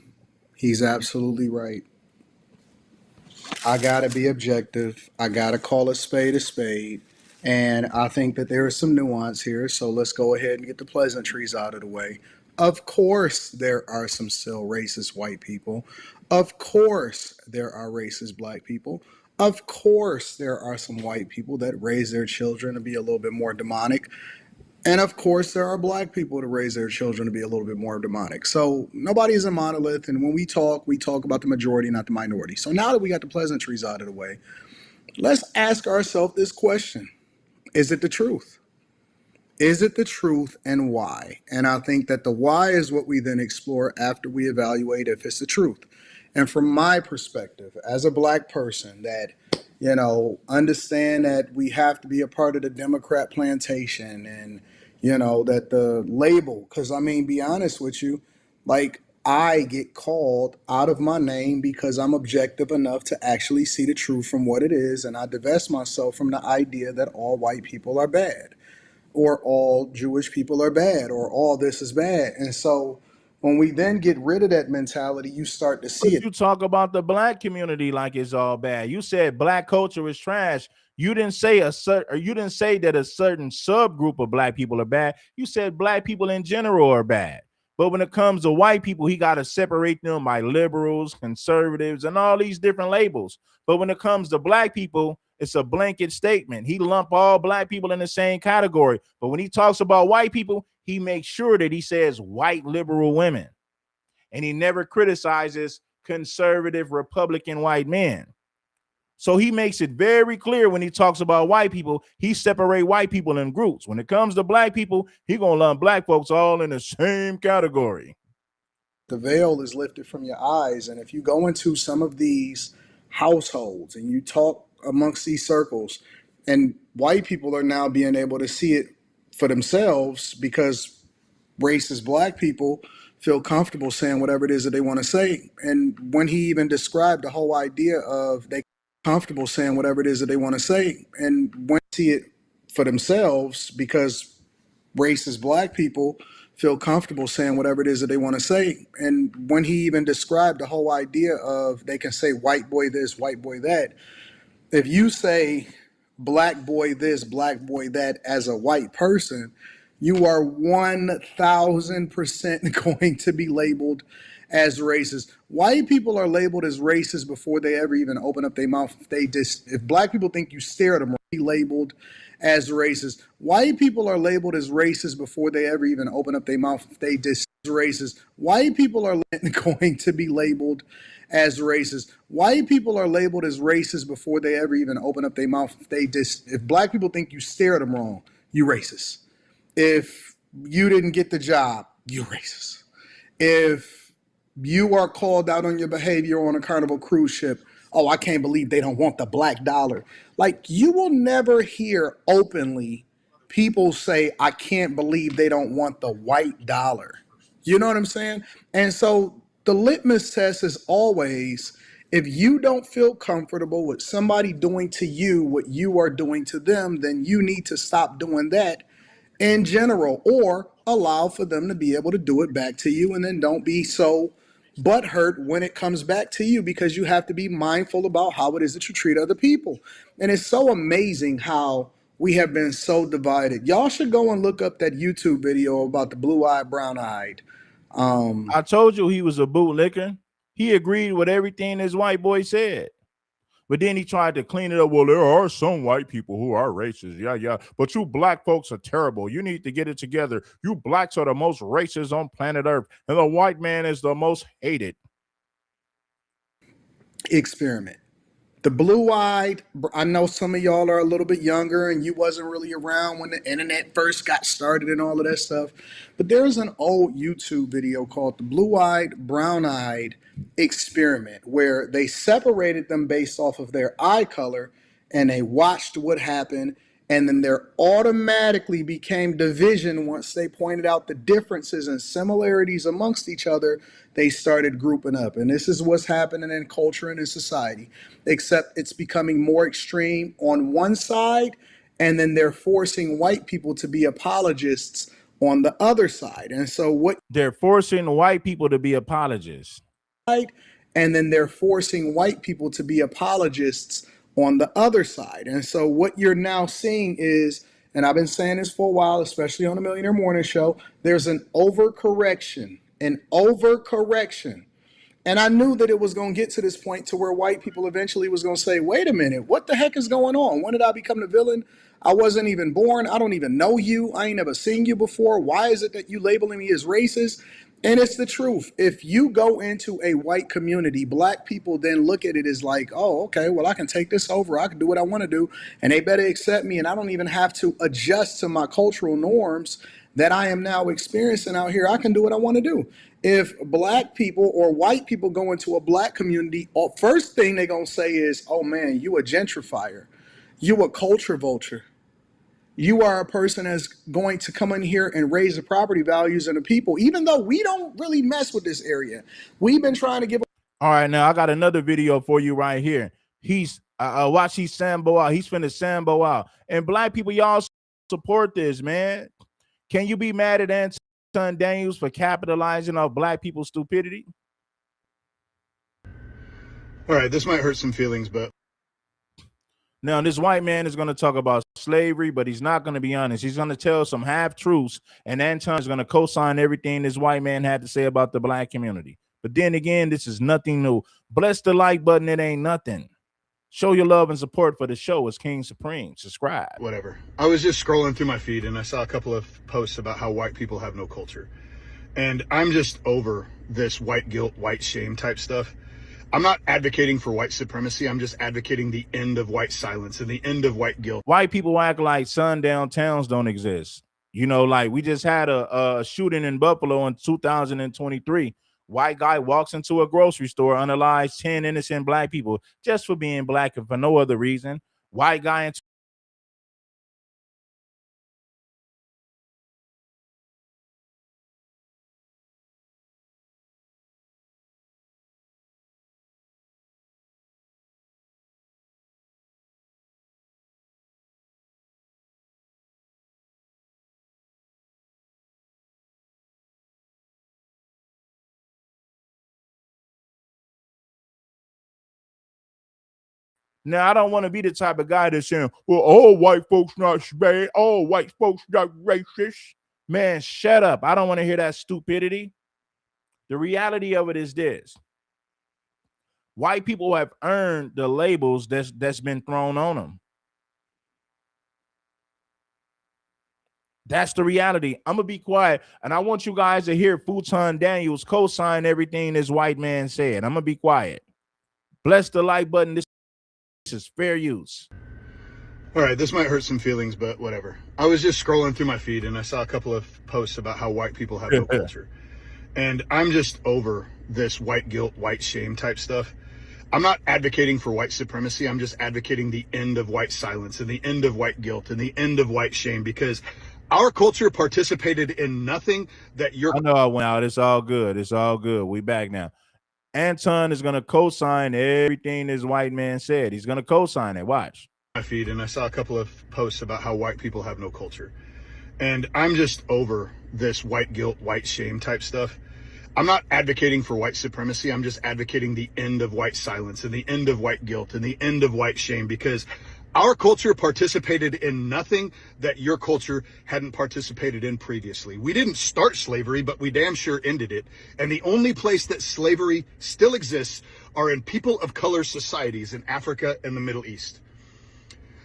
he's absolutely right. I gotta be objective. I gotta call a spade a spade. And I think that there is some nuance here. So let's go ahead and get the pleasantries out of the way. Of course, there are some still racist white people. Of course, there are racist black people. Of course, there are some white people that raise their children to be a little bit more demonic. And of course, there are black people to raise their children to be a little bit more demonic. So nobody is a monolith. And when we talk about the majority, not the minority. So now that we got the pleasantries out of the way, let's ask ourselves this question. Is it the truth? Is it the truth, and why? And I think that the why is what we then explore after we evaluate if it's the truth. And from my perspective, as a black person that, understand that we have to be a part of the Democrat plantation and, that the label, because be honest with you, like I get called out of my name because I'm objective enough to actually see the truth from what it is. And I divest myself from the idea that all white people are bad or all Jewish people are bad or all this is bad. And so when we then get rid of that mentality, you start to see it. You talk about the black community like it's all bad. You said black culture is trash. You didn't say you didn't say that a certain subgroup of black people are bad. You said black people in general are bad. But when it comes to white people, he got to separate them by liberals, conservatives, and all these different labels. But when it comes to black people, it's a blanket statement. He lump all black people in the same category. But when he talks about white people, he makes sure that he says white liberal women. And he never criticizes conservative Republican white men. So he makes it very clear when he talks about white people, he separate white people in groups. When it comes to black people, he gonna lump black folks all in the same category. The veil is lifted from your eyes. And if you go into some of these households and you talk amongst these circles, and white people are now being able to see it for themselves because racist black people feel comfortable saying whatever it is that they want to say. And when he even described the whole idea of they comfortable saying whatever it is that they want to say, and when they see it for themselves because racist black people feel comfortable saying whatever it is that they want to say. And when he even described the whole idea of they can say white boy this, white boy that, if you say black boy this, black boy that as a white person, you are 1,000% going to be labeled as racist. White people are labeled as racist before they ever even open up their mouth. If black people think you stare at them, be labeled as racist. White people are labeled as racist before they ever even open up their mouth. They just racist. White people are going to be labeled as racist. White people are labeled as racist before they ever even open up their mouth. If black people think you stare at them wrong, you racist. If you didn't get the job, you racist. If you are called out on your behavior on a Carnival cruise ship, oh, I can't believe they don't want the black dollar. Like, you will never hear openly people say, I can't believe they don't want the white dollar. You know what I'm saying? And so the litmus test is always, if you don't feel comfortable with somebody doing to you what you are doing to them, then you need to stop doing that in general, or allow for them to be able to do it back to you, and then don't be so butthurt when it comes back to you, because you have to be mindful about how it is that you treat other people. And it's so amazing how we have been so divided. Y'all should go and look up that YouTube video about the blue-eyed, brown-eyed. I told you he was a bootlicker. He agreed with everything this white boy said. But then he tried to clean it up. Well, there are some white people who are racist. Yeah, yeah. But you black folks are terrible. You need to get it together. You blacks are the most racist on planet Earth. And the white man is the most hated. Experiment. The blue-eyed, I know some of y'all are a little bit younger and you wasn't really around when the internet first got started and all of that stuff. But there's an old YouTube video called the blue-eyed, brown-eyed experiment, where they separated them based off of their eye color and they watched what happened. And then there automatically became division once they pointed out the differences and similarities amongst each other. They started grouping up. And this is what's happening in culture and in society, except it's becoming more extreme on one side, and then they're forcing white people to be apologists on the other side. And so what They're forcing white people to be apologists. and then they're forcing white people to be apologists on the other side. And so what you're now seeing is, and I've been saying this for a while, especially on the Millionaire Morning Show, there's an overcorrection. And I knew that it was going to get to this point to where white people eventually was going to say, wait a minute, what the heck is going on? When did I become the villain? I wasn't even born. I don't even know you. I ain't never seen you before. Why is it that you labeling me as racist? And it's the truth. If you go into a white community, black people then look at it as like, oh, okay, well, I can take this over. I can do what I want to do, and they better accept me. And I don't even have to adjust to my cultural norms that I am now experiencing out here. I can do what I want to do. If black people or white people go into a black community, first thing they're going to say is, oh, man, you a gentrifier. You a culture vulture. You are a person that's going to come in here and raise the property values of the people, even though we don't really mess with this area. We've been trying to give. All right, now I got another video for you right here. He's watch he Sambo out. He's finna Sambo out. And black people, y'all support this, man. Can you be mad at Anton Daniels for capitalizing off black people's stupidity? All right, this might hurt some feelings, but now this white man is going to talk about slavery, but he's not going to be honest. He's going to tell some half-truths, and Anton is going to co-sign everything this white man had to say about the black community. But then again, this is nothing new. Bless the like button. It ain't nothing. Show your love and support for the show as King Supreme. Subscribe. whatever. I was just scrolling through my feed and I saw a couple of posts about how white people have no culture. And I'm just over this white guilt, white shame type stuff. I'm not advocating for white supremacy. I'm just advocating the end of white silence and the end of white guilt. White people act like sundown towns don't exist. You know, like we just had a shooting in Buffalo in 2023. White guy walks into a grocery store, unalives 10 innocent black people just for being black and for no other reason. White guy in Now, I don't want to be the type of guy that's saying, well, all white folks not bad, all white folks not racist. Man, shut up. I don't want to hear that stupidity. The reality of it is this. White people have earned the labels that's been thrown on them. That's the reality. I'm going to be quiet, and I want you guys to hear Anton Daniels co-sign everything this white man said. I'm going to be quiet. Bless the like button. This is fair use. All right, this might hurt some feelings, but whatever. I was just scrolling through my feed and I saw a couple of posts about how white people have no culture. And I'm just over this white guilt, white shame type stuff. I'm not advocating for white supremacy. I'm just advocating the end of white silence and the end of white guilt and the end of white shame, because our culture participated in nothing that your I know I went out. It's all good. It's all good. We back now. Anton is gonna co-sign everything this white man said. He's gonna co-sign it. Watch. my feed, and I saw a couple of posts about how white people have no culture. And I'm just over this white guilt, white shame type stuff. I'm not advocating for white supremacy. I'm just advocating the end of white silence and the end of white guilt and the end of white shame, because our culture participated in nothing that your culture hadn't participated in previously. We didn't start slavery, but we damn sure ended it. And the only place that slavery still exists are in people of color societies in Africa and the Middle East.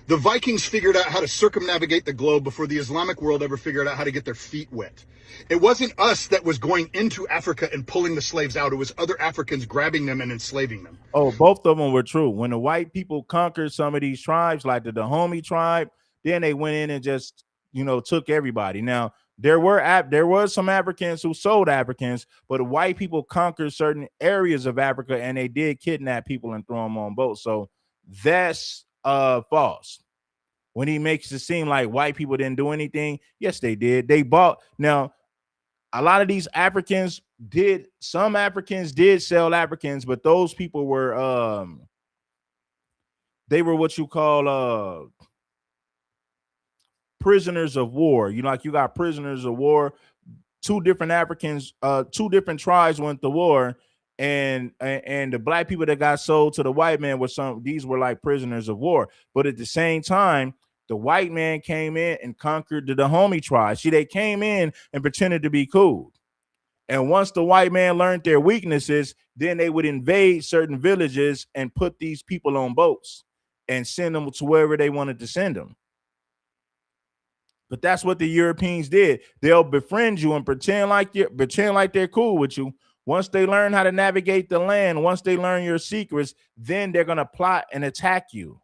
The Vikings figured out how to circumnavigate the globe before the Islamic world ever figured out how to get their feet wet. It wasn't us that was going into Africa and pulling the slaves out. It was other Africans grabbing them and enslaving them. Oh, both of them were true. When the white people conquered some of these tribes, like the Dahomey tribe, then they went in and just, took everybody. Now, there were some Africans who sold Africans, but the white people conquered certain areas of Africa, and they did kidnap people and throw them on boats. So that's false. When he makes it seem like white people didn't do anything, yes, they did. They bought. Now, a lot of these Africans did. Some Africans did sell Africans, but those people were they were what you call prisoners of war. You got prisoners of war. Two different tribes went to war, and the black people that got sold to the white man these were like prisoners of war. But at the same time, the white man came in and conquered the Dahomey tribe. See, they came in and pretended to be cool. And once the white man learned their weaknesses, then they would invade certain villages and put these people on boats and send them to wherever they wanted to send them. But that's what the Europeans did. They'll befriend you and pretend like they're cool with you. Once they learn how to navigate the land, once they learn your secrets, then they're going to plot and attack you.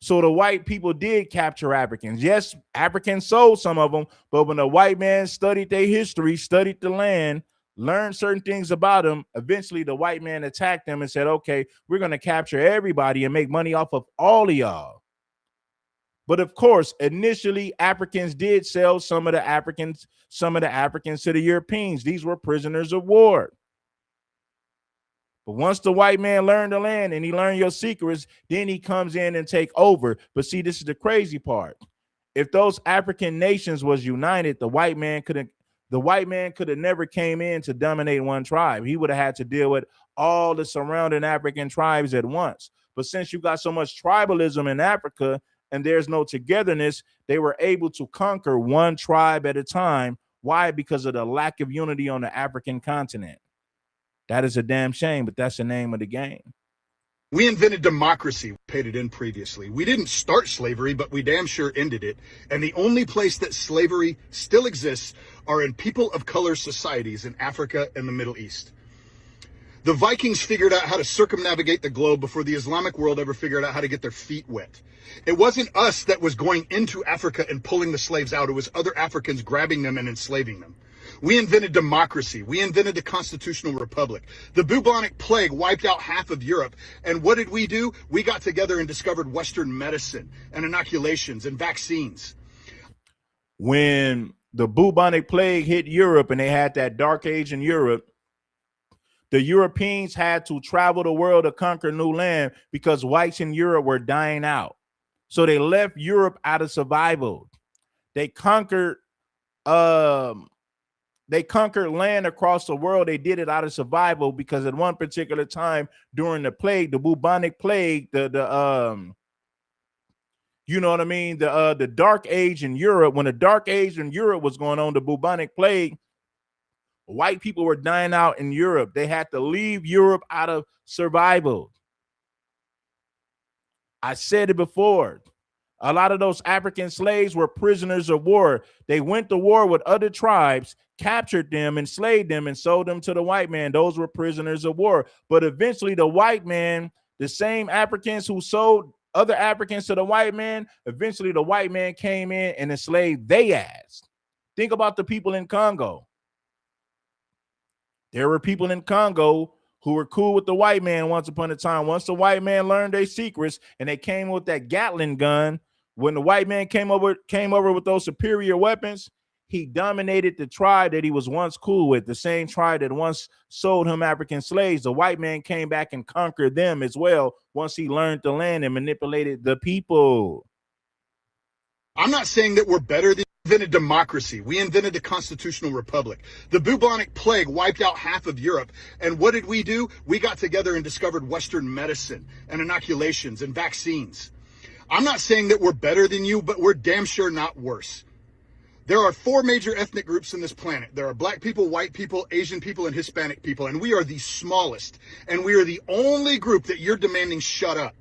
So the white people did capture Africans. Yes, Africans sold some of them, but when the white man studied their history, studied the land, learned certain things about them, eventually the white man attacked them and said, okay, we're going to capture everybody and make money off of all of y'all. But of course, initially, Africans did sell some of the Africans to the Europeans. These were prisoners of war. But once the white man learned the land and he learned your secrets, then he comes in and take over. But see, this is the crazy part. If those African nations was united, the white man could have never came in to dominate one tribe. He would have had to deal with all the surrounding African tribes at once. But since you got so much tribalism in Africa and there's no togetherness, they were able to conquer one tribe at a time. Why? Because of the lack of unity on the African continent. That is a damn shame, but that's the name of the game. We invented democracy, paid it in previously. We didn't start slavery, but we damn sure ended it. And the only place that slavery still exists are in people of color societies in Africa and the Middle East. The Vikings figured out how to circumnavigate the globe before the Islamic world ever figured out how to get their feet wet. It wasn't us that was going into Africa and pulling the slaves out. It was other Africans grabbing them and enslaving them. We invented democracy. We invented the constitutional republic. The bubonic plague wiped out half of Europe. And what did we do? We got together and discovered Western medicine and inoculations and vaccines. When the bubonic plague hit Europe and they had that dark age in Europe, the Europeans had to travel the world to conquer new land because whites in Europe were dying out. So they left Europe out of survival. They conquered land across the world. They did it out of survival because at one particular time during the plague, the bubonic plague, the dark age in Europe, when the dark age in Europe was going on, the bubonic plague, white people were dying out in Europe. They had to leave Europe out of survival. I said it before. A lot of those African slaves were prisoners of war. They went to war with other tribes, captured them, enslaved them, and sold them to the white man. Those were prisoners of war. But eventually the white man, the same Africans who sold other Africans to the white man, eventually the white man came in and enslaved they ass. Think about the people in Congo. There were people in Congo who were cool with the white man once upon a time. Once the white man learned their secrets and they came with that Gatling gun, when the white man came over with those superior weapons, he dominated the tribe that he was once cool with, the same tribe that once sold him African slaves. The white man came back and conquered them as well once he learned the land and manipulated the people. I'm not saying that we're better than invented democracy. We invented the constitutional republic. The bubonic plague wiped out half of Europe. And what did we do? We got together and discovered Western medicine and inoculations and vaccines. I'm not saying that we're better than you, but we're damn sure not worse. There are 4 major ethnic groups in this planet. There are black people, white people, Asian people, and Hispanic people. And we are the smallest. And we are the only group that you're demanding shut up.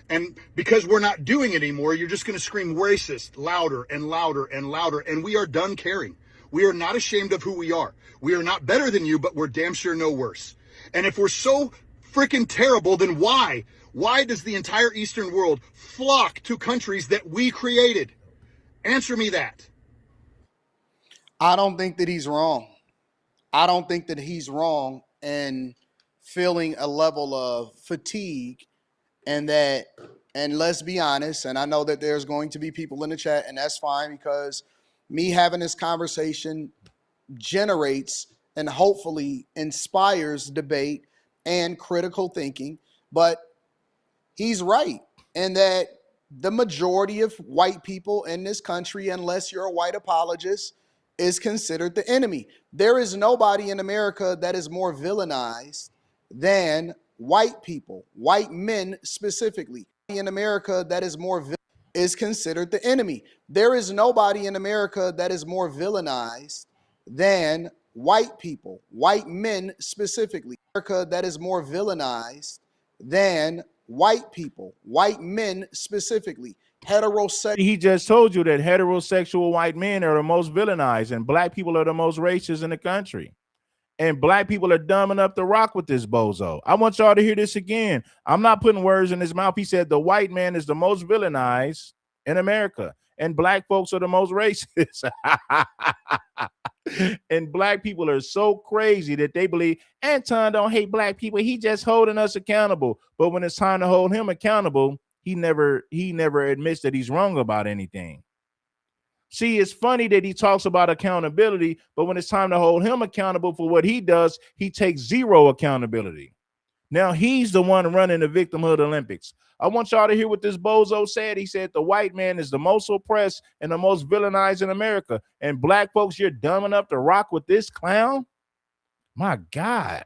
And because we're not doing it anymore, you're just going to scream racist louder and louder and louder. And we are done caring. We are not ashamed of who we are. We are not better than you, but we're damn sure no worse. And if we're so freaking terrible, then why? Why does the entire Eastern world flock to countries that we created? Answer me that. I don't think that he's wrong. I don't think that he's wrong in feeling a level of fatigue, and let's be honest, and I know that there's going to be people in the chat, and that's fine, because me having this conversation generates and hopefully inspires debate and critical thinking. But he's right in that the majority of white people in this country, unless you're a white apologist, is considered the enemy. There is nobody in America that is more villainized than white people, white men specifically. In America that is considered the enemy. There is nobody in America that is more villainized than white people, white men specifically. America that is more villainized than white people, white men specifically. Heterosexual. He just told you that heterosexual white men are the most villainized and black people are the most racist in the country. And black people are dumb enough to rock with this bozo. I want y'all to hear this again. I'm not putting words in his mouth. He said the white man is the most villainized in America and black folks are the most racist. And black people are so crazy that they believe Anton don't hate black people. He just holding us accountable. But when it's time to hold him accountable, he never admits that he's wrong about anything. See, it's funny that he talks about accountability, but when it's time to hold him accountable for what he does, he takes zero accountability. Now he's the one running the Victimhood Olympics. I want y'all to hear what this bozo said. He said the white man is the most oppressed and the most villainized in America. And black folks, you're dumb enough to rock with this clown? My God.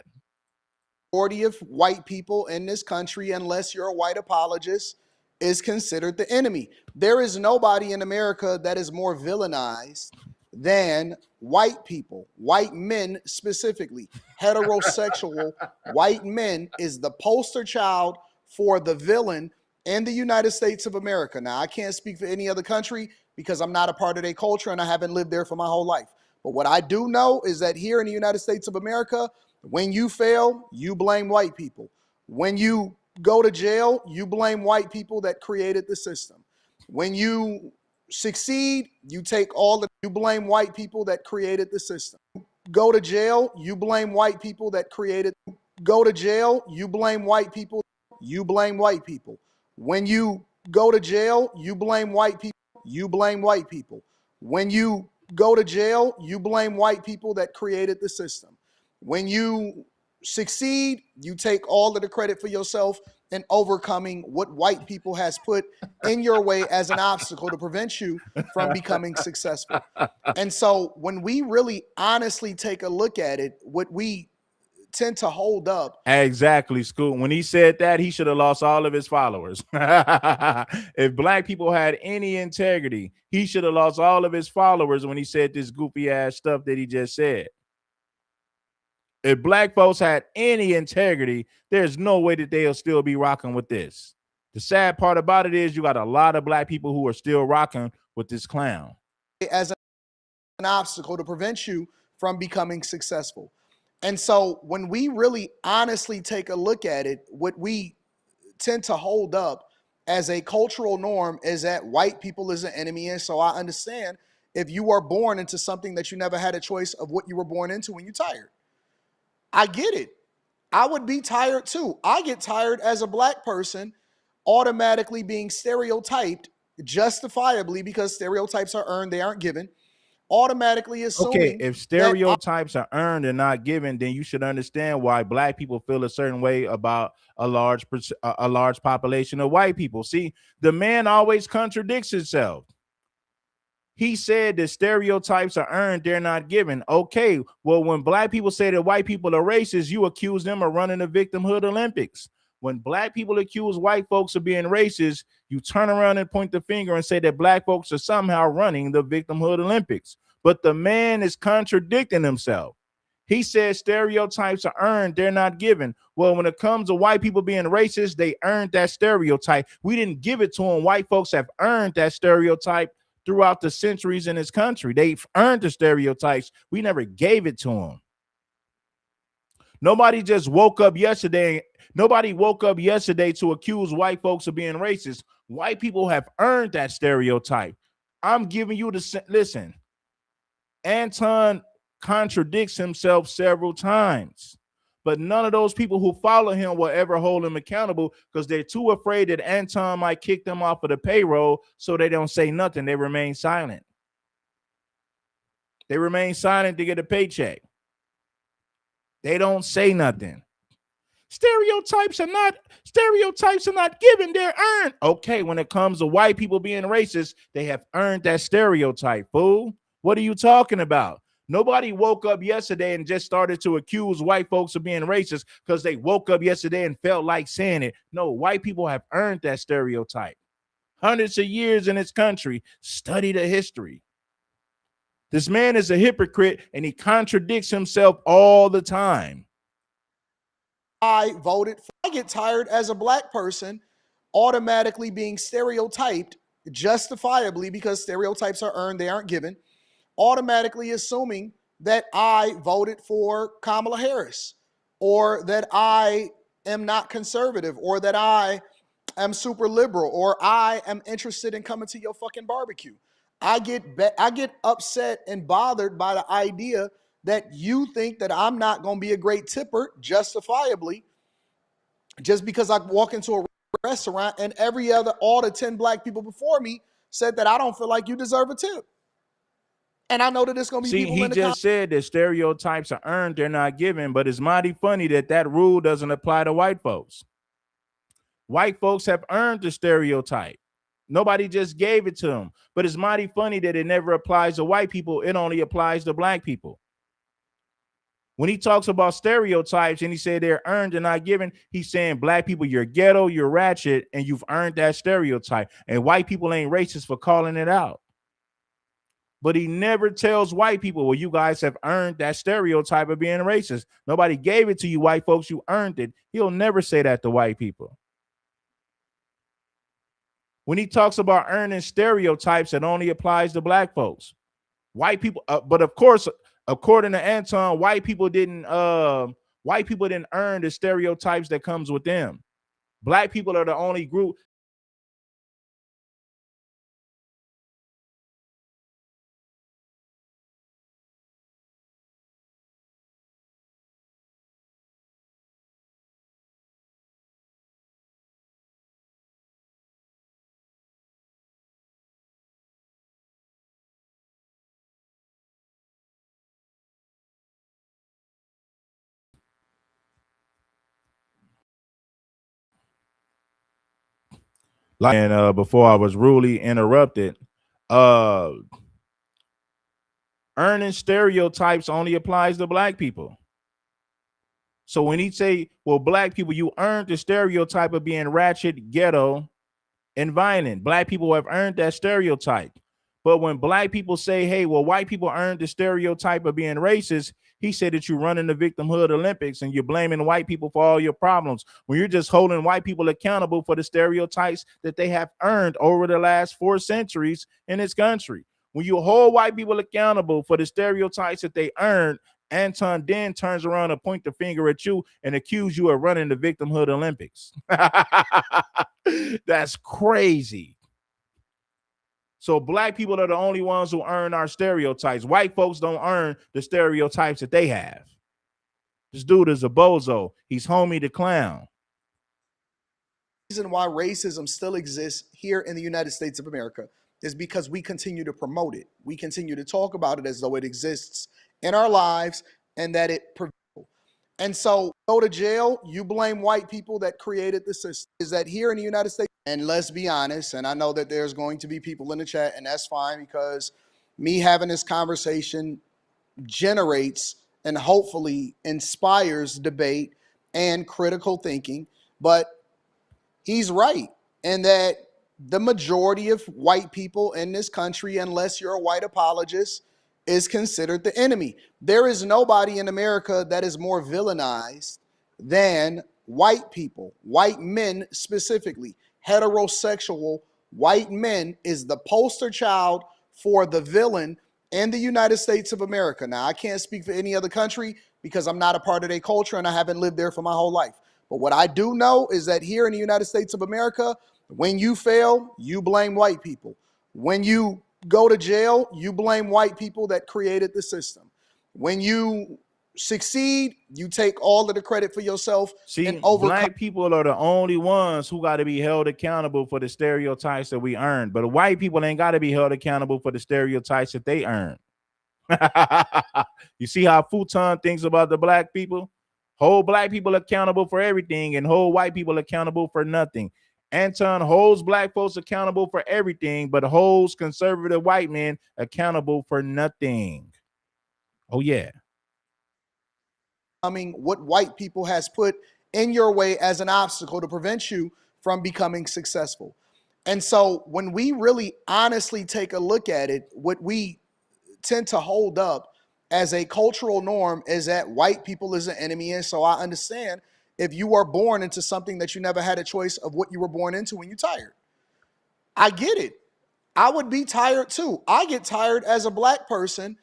Majority of white people in this country, unless you're a white apologist, is considered the enemy. There is nobody in America that is more villainized than white people, white men specifically. Heterosexual white men is the poster child for the villain in the United States of America. Now, I can't speak for any other country because I'm not a part of their culture and I haven't lived there for my whole life. But what I do know is that here in the United States of America, when you fail, you blame white people. When you go to jail, you blame white people that created the system. When you succeed, you blame white people that created the system. Go to jail, you blame white people that created. Go to jail, you blame white people. You blame white people. When you go to jail, you blame white people. You blame white people. When you go to jail, you blame white people that created the system. When you succeed, you take all of the credit for yourself in overcoming what white people has put in your way as an obstacle to prevent you from becoming successful. And so when we really honestly take a look at it, what we tend to hold up. Exactly, Scoot. When he said that, he should have lost all of his followers. If black people had any integrity, he should have lost all of his followers when he said this goofy ass stuff that he just said. If black folks had any integrity, there's no way that they'll still be rocking with this. The sad part about it is you got a lot of black people who are still rocking with this clown. As an obstacle to prevent you from becoming successful. And so when we really honestly take a look at it, what we tend to hold up as a cultural norm is that white people is an enemy. And so I understand if you are born into something that you never had a choice of what you were born into when you're tired. I get it. I would be tired too. I get tired as a black person automatically being stereotyped justifiably because stereotypes are earned, they aren't given. Automatically Okay, assuming if that stereotypes are earned and not given, then you should understand why black people feel a certain way about a large population of white people. See, the man always contradicts himself. He said that stereotypes are earned, they're not given. Okay, well, when black people say that white people are racist, you accuse them of running the victimhood Olympics. When black people accuse white folks of being racist, you turn around and point the finger and say that black folks are somehow running the victimhood Olympics. But the man is contradicting himself. He says stereotypes are earned, they're not given. Well, when it comes to white people being racist, they earned that stereotype. We didn't give it to them. White folks have earned that stereotype throughout the centuries in this country. They've earned the stereotypes. We never gave it to them. Nobody just woke up yesterday. Nobody woke up yesterday to accuse white folks of being racist. White people have earned that stereotype. I'm giving you the listen. Anton contradicts himself several times, but none of those people who follow him will ever hold him accountable because they're too afraid that Anton might kick them off of the payroll, so they don't say nothing. They remain silent. They remain silent to get a paycheck. They don't say nothing. Stereotypes are not given, they're earned. Okay, when it comes to white people being racist, they have earned that stereotype, fool. What are you talking about? Nobody woke up yesterday and just started to accuse white folks of being racist because they woke up yesterday and felt like saying it. No, white people have earned that stereotype. Hundreds of years in this country. Study the history. This man is a hypocrite and he contradicts himself all the time. I voted for. I get tired as a black person automatically being stereotyped justifiably because stereotypes are earned, they aren't given. Automatically assuming that I voted for Kamala Harris or that I am not conservative or that I am super liberal or I am interested in coming to your fucking barbecue. I get upset and bothered by the idea that you think that I'm not going to be a great tipper justifiably just because I walk into a restaurant and all the 10 black people before me said that I don't feel like you deserve a tip. And I know that it's going to be people in the just said that stereotypes are earned, they're not given, but it's mighty funny that that rule doesn't apply to white folks. White folks have earned the stereotype. Nobody just gave it to them. But it's mighty funny that it never applies to white people. It only applies to black people. When he talks about stereotypes and he said they're earned and not given, he's saying black people, you're ghetto, you're ratchet, and you've earned that stereotype. And white people ain't racist for calling it out. But he never tells white people, well, you guys have earned that stereotype of being racist. Nobody gave it to you, white folks. You earned it. He'll never say that to white people. When he talks about earning stereotypes, it only applies to black folks. White people, but of course, according to Anton, white people didn't earn the stereotypes that comes with them. Black people are the only group. And before I was rudely interrupted, earning stereotypes only applies to black people. So when he say, well, black people, you earned the stereotype of being ratchet, ghetto, and violent. Black people have earned that stereotype. But when black people say, hey, well, white people earned the stereotype of being racist, he said that you're running the victimhood Olympics and you're blaming white people for all your problems when you're just holding white people accountable for the stereotypes that they have earned over the last 4 centuries in this country. When you hold white people accountable for the stereotypes that they earned, Anton then turns around and point the finger at you and accuse you of running the victimhood Olympics. That's crazy. So black people are the only ones who earn our stereotypes. White folks don't earn the stereotypes that they have. This dude is a bozo. He's Homie the Clown. Reason why racism still exists here in the United States of America is because we continue to promote it. We continue to talk about it as though it exists in our lives and that it prevents. And so go to jail, you blame white people that created the system. Is that here in the United States? And let's be honest, and I know that there's going to be people in the chat, and that's fine, because me having this conversation generates and hopefully inspires debate and critical thinking. But he's right in that the majority of white people in this country, unless you're a white apologist, is considered the enemy. There is nobody in America that is more villainized than white people, white men specifically. Heterosexual white men is the poster child for the villain in the United States of America. Now, I can't speak for any other country because I'm not a part of their culture and I haven't lived there for my whole life. But what I do know is that here in the United States of America, when you fail, you blame white people. When you go to jail, you blame white people that created the system. When you succeed, you take all of the credit for yourself. See, and overcome. Black people are the only ones who got to be held accountable for the stereotypes that we earned. But the white people ain't got to be held accountable for the stereotypes that they earn. You see how Futon thinks about the black people? Hold black people accountable for everything and hold white people accountable for nothing. Anton holds black folks accountable for everything, but holds conservative white men accountable for nothing. Oh, yeah. What white people has put in your way as an obstacle to prevent you from becoming successful. And so when we really honestly take a look at it, what we tend to hold up as a cultural norm is that white people is an enemy. And so I understand if you are born into something that you never had a choice of what you were born into when you're tired. I get it. I would be tired too. I get tired as a black person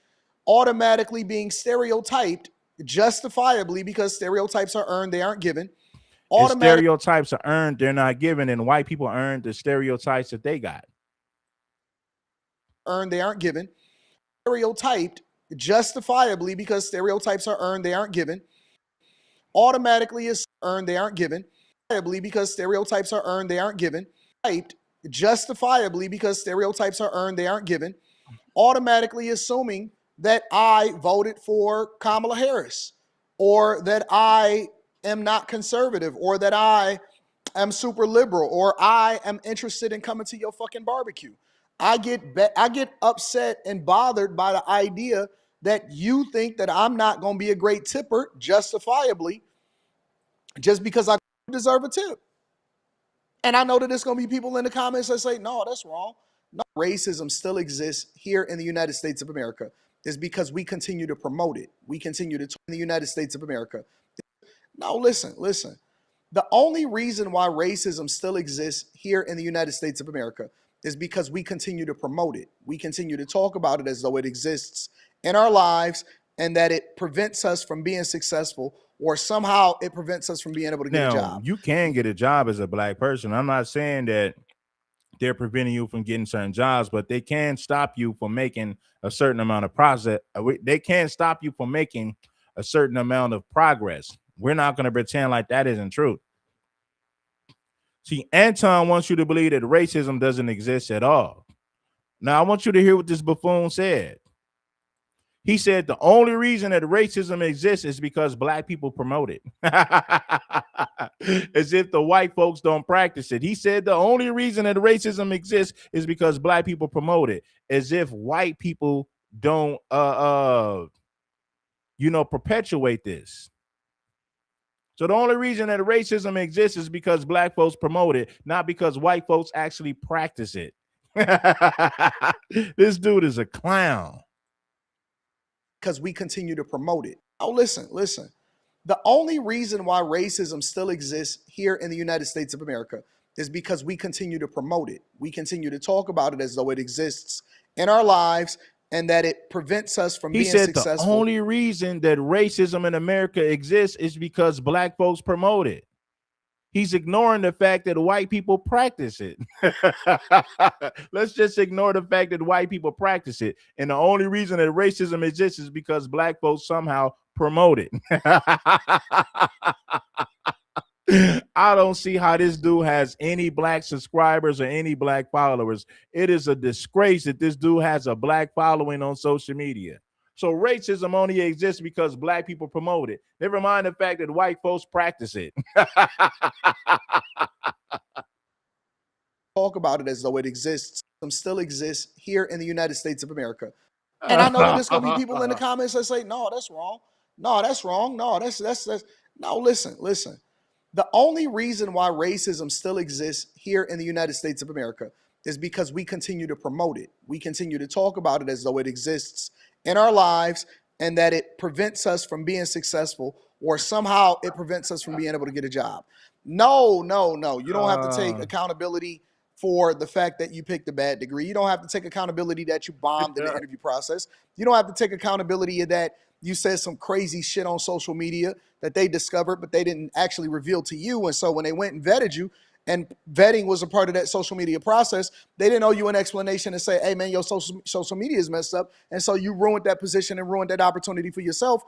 automatically being stereotyped justifiably because stereotypes are earned, they aren't given. If stereotypes are earned, they're not given, and white people earned the stereotypes that they got. Earned, they aren't given. Stereotyped justifiably because stereotypes are earned, they aren't given. Automatically is earned, they aren't given. Because stereotypes are earned, they aren't given. Typed justifiably because stereotypes are earned, they aren't given. Automatically assuming that I voted for Kamala Harris, or that I am not conservative, or that I am super liberal, or I am interested in coming to your fucking barbecue. I get upset and bothered by the idea that you think that I'm not going to be a great tipper justifiably just because I deserve a tip. And I know that there's going to be people in the comments that say, no, that's wrong. No, racism still exists here in the United States of America. Is because we continue to promote it. We continue to talk in the United States of America. Now, listen. The only reason why racism still exists here in the United States of America is because we continue to promote it. We continue to talk about it as though it exists in our lives and that it prevents us from being successful, or somehow it prevents us from being able to get a job. You can get a job as a black person. I'm not saying that they're preventing you from getting certain jobs, but they can stop you from making a certain amount of progress. They can stop you from making a certain amount of progress. We're not going to pretend like that isn't true. See, Anton wants you to believe that racism doesn't exist at all. Now, I want you to hear what this buffoon said. He said the only reason that racism exists is because black people promote it. As if the white folks don't practice it. He said the only reason that racism exists is because black people promote it. As if white people don't perpetuate this. So the only reason that racism exists is because black folks promote it, not because white folks actually practice it. This dude is a clown. Because we continue to promote it. Oh, listen. The only reason why racism still exists here in the United States of America is because we continue to promote it. We continue to talk about it as though it exists in our lives and that it prevents us from being successful. He said the only reason that racism in America exists is because black folks promote it. He's ignoring the fact that white people practice it. Let's just ignore the fact that white people practice it. And the only reason that racism exists is because black folks somehow promote it. I don't see how this dude has any black subscribers or any black followers. It is a disgrace that this dude has a black following on social media. So racism only exists because black people promote it. Never mind the fact that white folks practice it. Talk about it as though it exists. Some still exists here in the United States of America. And I know that there's gonna be people in the comments that say, no, that's wrong. No, that's wrong. No, that's no, listen. The only reason why racism still exists here in the United States of America is because we continue to promote it. We continue to talk about it as though it exists in our lives and that it prevents us from being successful or somehow it prevents us from being able to get a job. No. You don't have to take accountability for the fact that you picked a bad degree. You don't have to take accountability that you bombed in the interview process. You don't have to take accountability that you said some crazy shit on social media that they discovered, but they didn't actually reveal to you. And so when they went and vetted you, and vetting was a part of that social media process, they didn't owe you an explanation and say, hey man, your social media is messed up. And so you ruined that position and ruined that opportunity for yourself.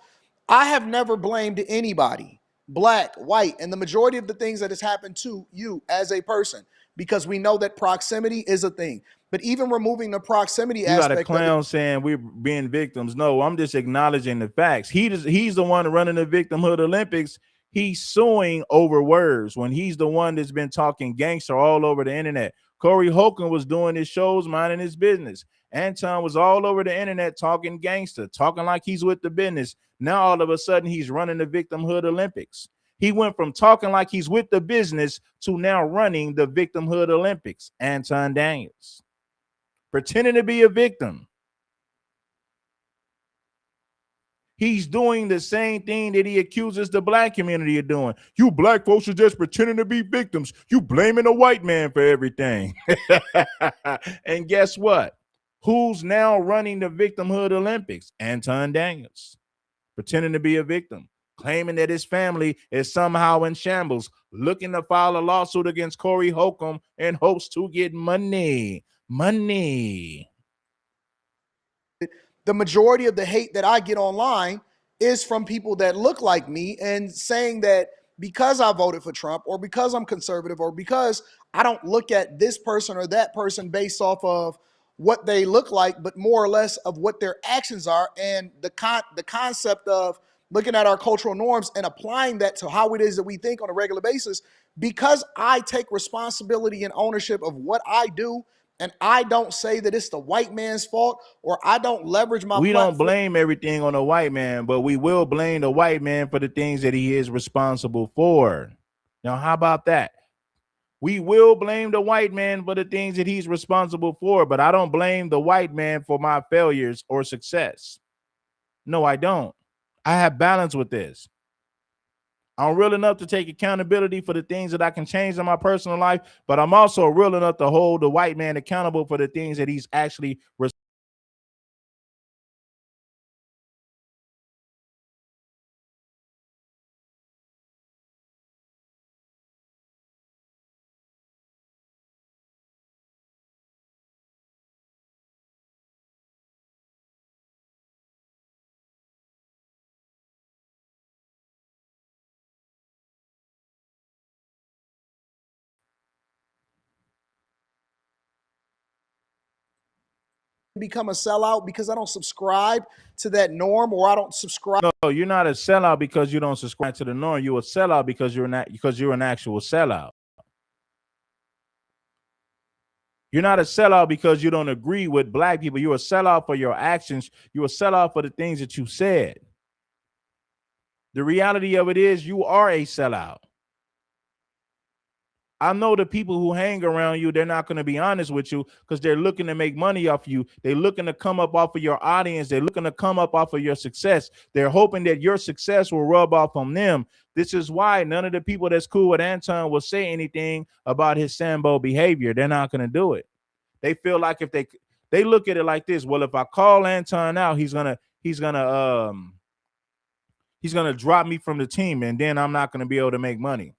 I have never blamed anybody, black, white, and the majority of the things that has happened to you as a person, because we know that proximity is a thing. But even removing the proximity you got aspect, a clown saying we're being victims. No, I'm just acknowledging the facts. He's the one running the Victimhood Olympics. He's suing over words when he's the one that's been talking gangster all over the internet. Corey Holcomb was doing his shows, minding his business. Anton was all over the internet talking gangster, talking like he's with the business. Now all of a sudden he's running the Victimhood Olympics. He went from talking like he's with the business to now running the Victimhood Olympics. Anton Daniels, pretending to be a victim. He's doing the same thing that he accuses the black community of doing. You black folks are just pretending to be victims. You blaming a white man for everything. And guess what? Who's now running the Victimhood Olympics? Anton Daniels, pretending to be a victim, claiming that his family is somehow in shambles, looking to file a lawsuit against Corey Holcomb in hopes to get money. The majority of the hate that I get online is from people that look like me and saying that because I voted for Trump or because I'm conservative or because I don't look at this person or that person based off of what they look like, but more or less of what their actions are, and the concept of looking at our cultural norms and applying that to how it is that we think on a regular basis. Because I take responsibility and ownership of what I do, and I don't say that it's the white man's fault, or I don't leverage my We platform. don't blame everything on the white man, but we will blame the white man for the things that he is responsible for. Now, how about that? We will blame the white man for the things that he's responsible for, but I don't blame the white man for my failures or success. No, I don't. I have balance with this. I'm real enough to take accountability for the things that I can change in my personal life, but I'm also real enough to hold the white man accountable for the things that he's actually become a sellout because I don't subscribe to that norm, or I don't subscribe. No, you're not a sellout because you don't subscribe to the norm. You're a sellout because you're an actual sellout. You're not a sellout because you don't agree with black people. You're a sellout for your actions. You're a sellout for the things that you said. The reality of it is you are a sellout. I know the people who hang around you, they're not going to be honest with you because they're looking to make money off you. They're looking to come up off of your audience. They're looking to come up off of your success. They're hoping that your success will rub off on them. This is why none of the people that's cool with Anton will say anything about his Sambo behavior. They're not going to do it. They feel like if they look at it like this, well, if I call Anton out, he's gonna drop me from the team, and then I'm not going to be able to make money.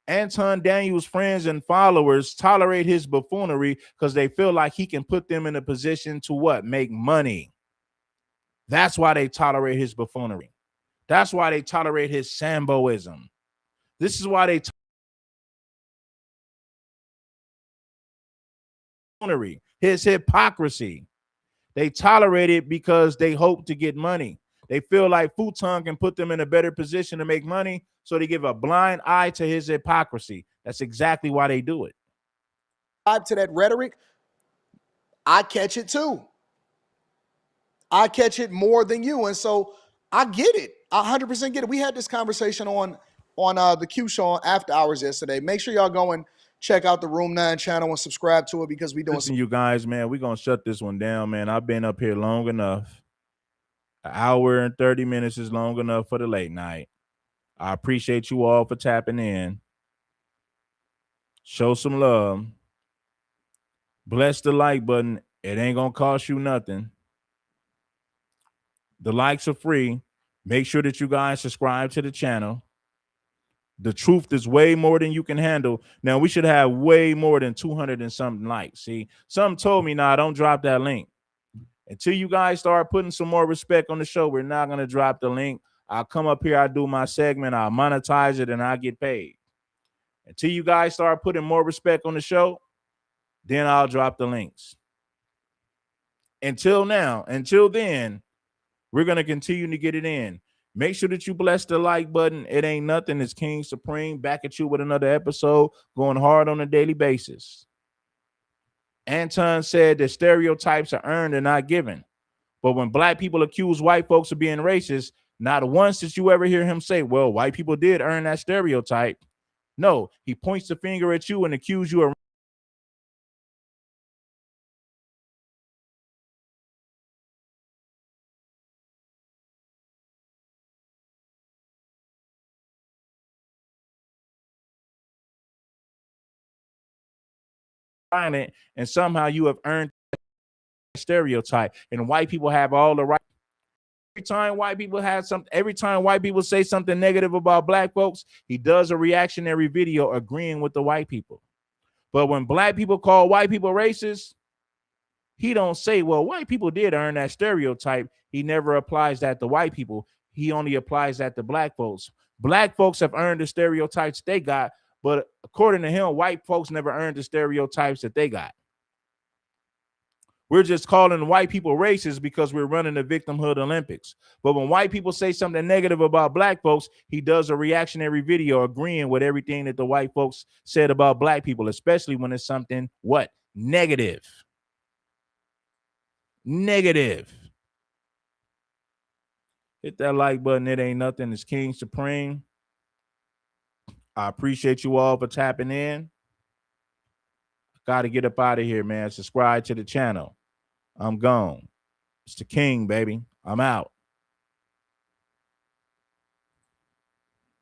Anton Daniels' friends and followers tolerate his buffoonery because they feel like he can put them in a position to what? Make money. That's why they tolerate his buffoonery. That's why they tolerate his Samboism. This is why they tolerate his hypocrisy. They tolerate it because they hope to get money. They feel like Futon can put them in a better position to make money, so they give a blind eye to his hypocrisy. That's exactly why they do it. To that rhetoric, I catch it too. I catch it more than you, and so I get it. I 100% get it. We had this conversation on the Q show on After Hours yesterday. Make sure y'all go and check out the Room 9 channel and subscribe to it because we doing Listen, you guys, man, we're gonna shut this one down, man. I've been up here long enough. An hour and 30 minutes is long enough for the late night. I appreciate you all for tapping in. Show some love. Bless the like button. It ain't gonna cost you nothing. The likes are free. Make sure that you guys subscribe to the channel. The truth is way more than you can handle. Now, we should have way more than 200 and something likes. See, some told me, nah, don't drop that link. Until you guys start putting some more respect on the show, we're not going to drop the link. I'll come up here, I'll do my segment, I'll monetize it, and I'll get paid. Until you guys start putting more respect on the show, then I'll drop the links. Until then, we're going to continue to get it in. Make sure that you bless the like button. It ain't nothing. It's King Supreme back at you with another episode, going hard on a daily basis. Anton said that stereotypes are earned and not given. But when black people accuse white folks of being racist, not once did you ever hear him say, well, white people did earn that stereotype. No, he points the finger at you and accuses you of violent, and somehow you have earned that stereotype. And white people have all the right. Every time white people say something negative about black folks, he does a reactionary video agreeing with the white people. But when black people call white people racist, he don't say, well, white people did earn that stereotype. He never applies that to white people. He only applies that to black folks. Black folks have earned the stereotypes they got, but according to him, white folks never earned the stereotypes that they got. We're just calling white people racist because we're running the Victimhood Olympics. But when white people say something negative about black folks, he does a reactionary video agreeing with everything that the white folks said about black people, especially when it's something, what? Negative. Negative. Hit that like button. It ain't nothing. It's King Supreme. I appreciate you all for tapping in. Got to get up out of here, man. Subscribe to the channel. I'm gone. It's the King, baby. I'm out.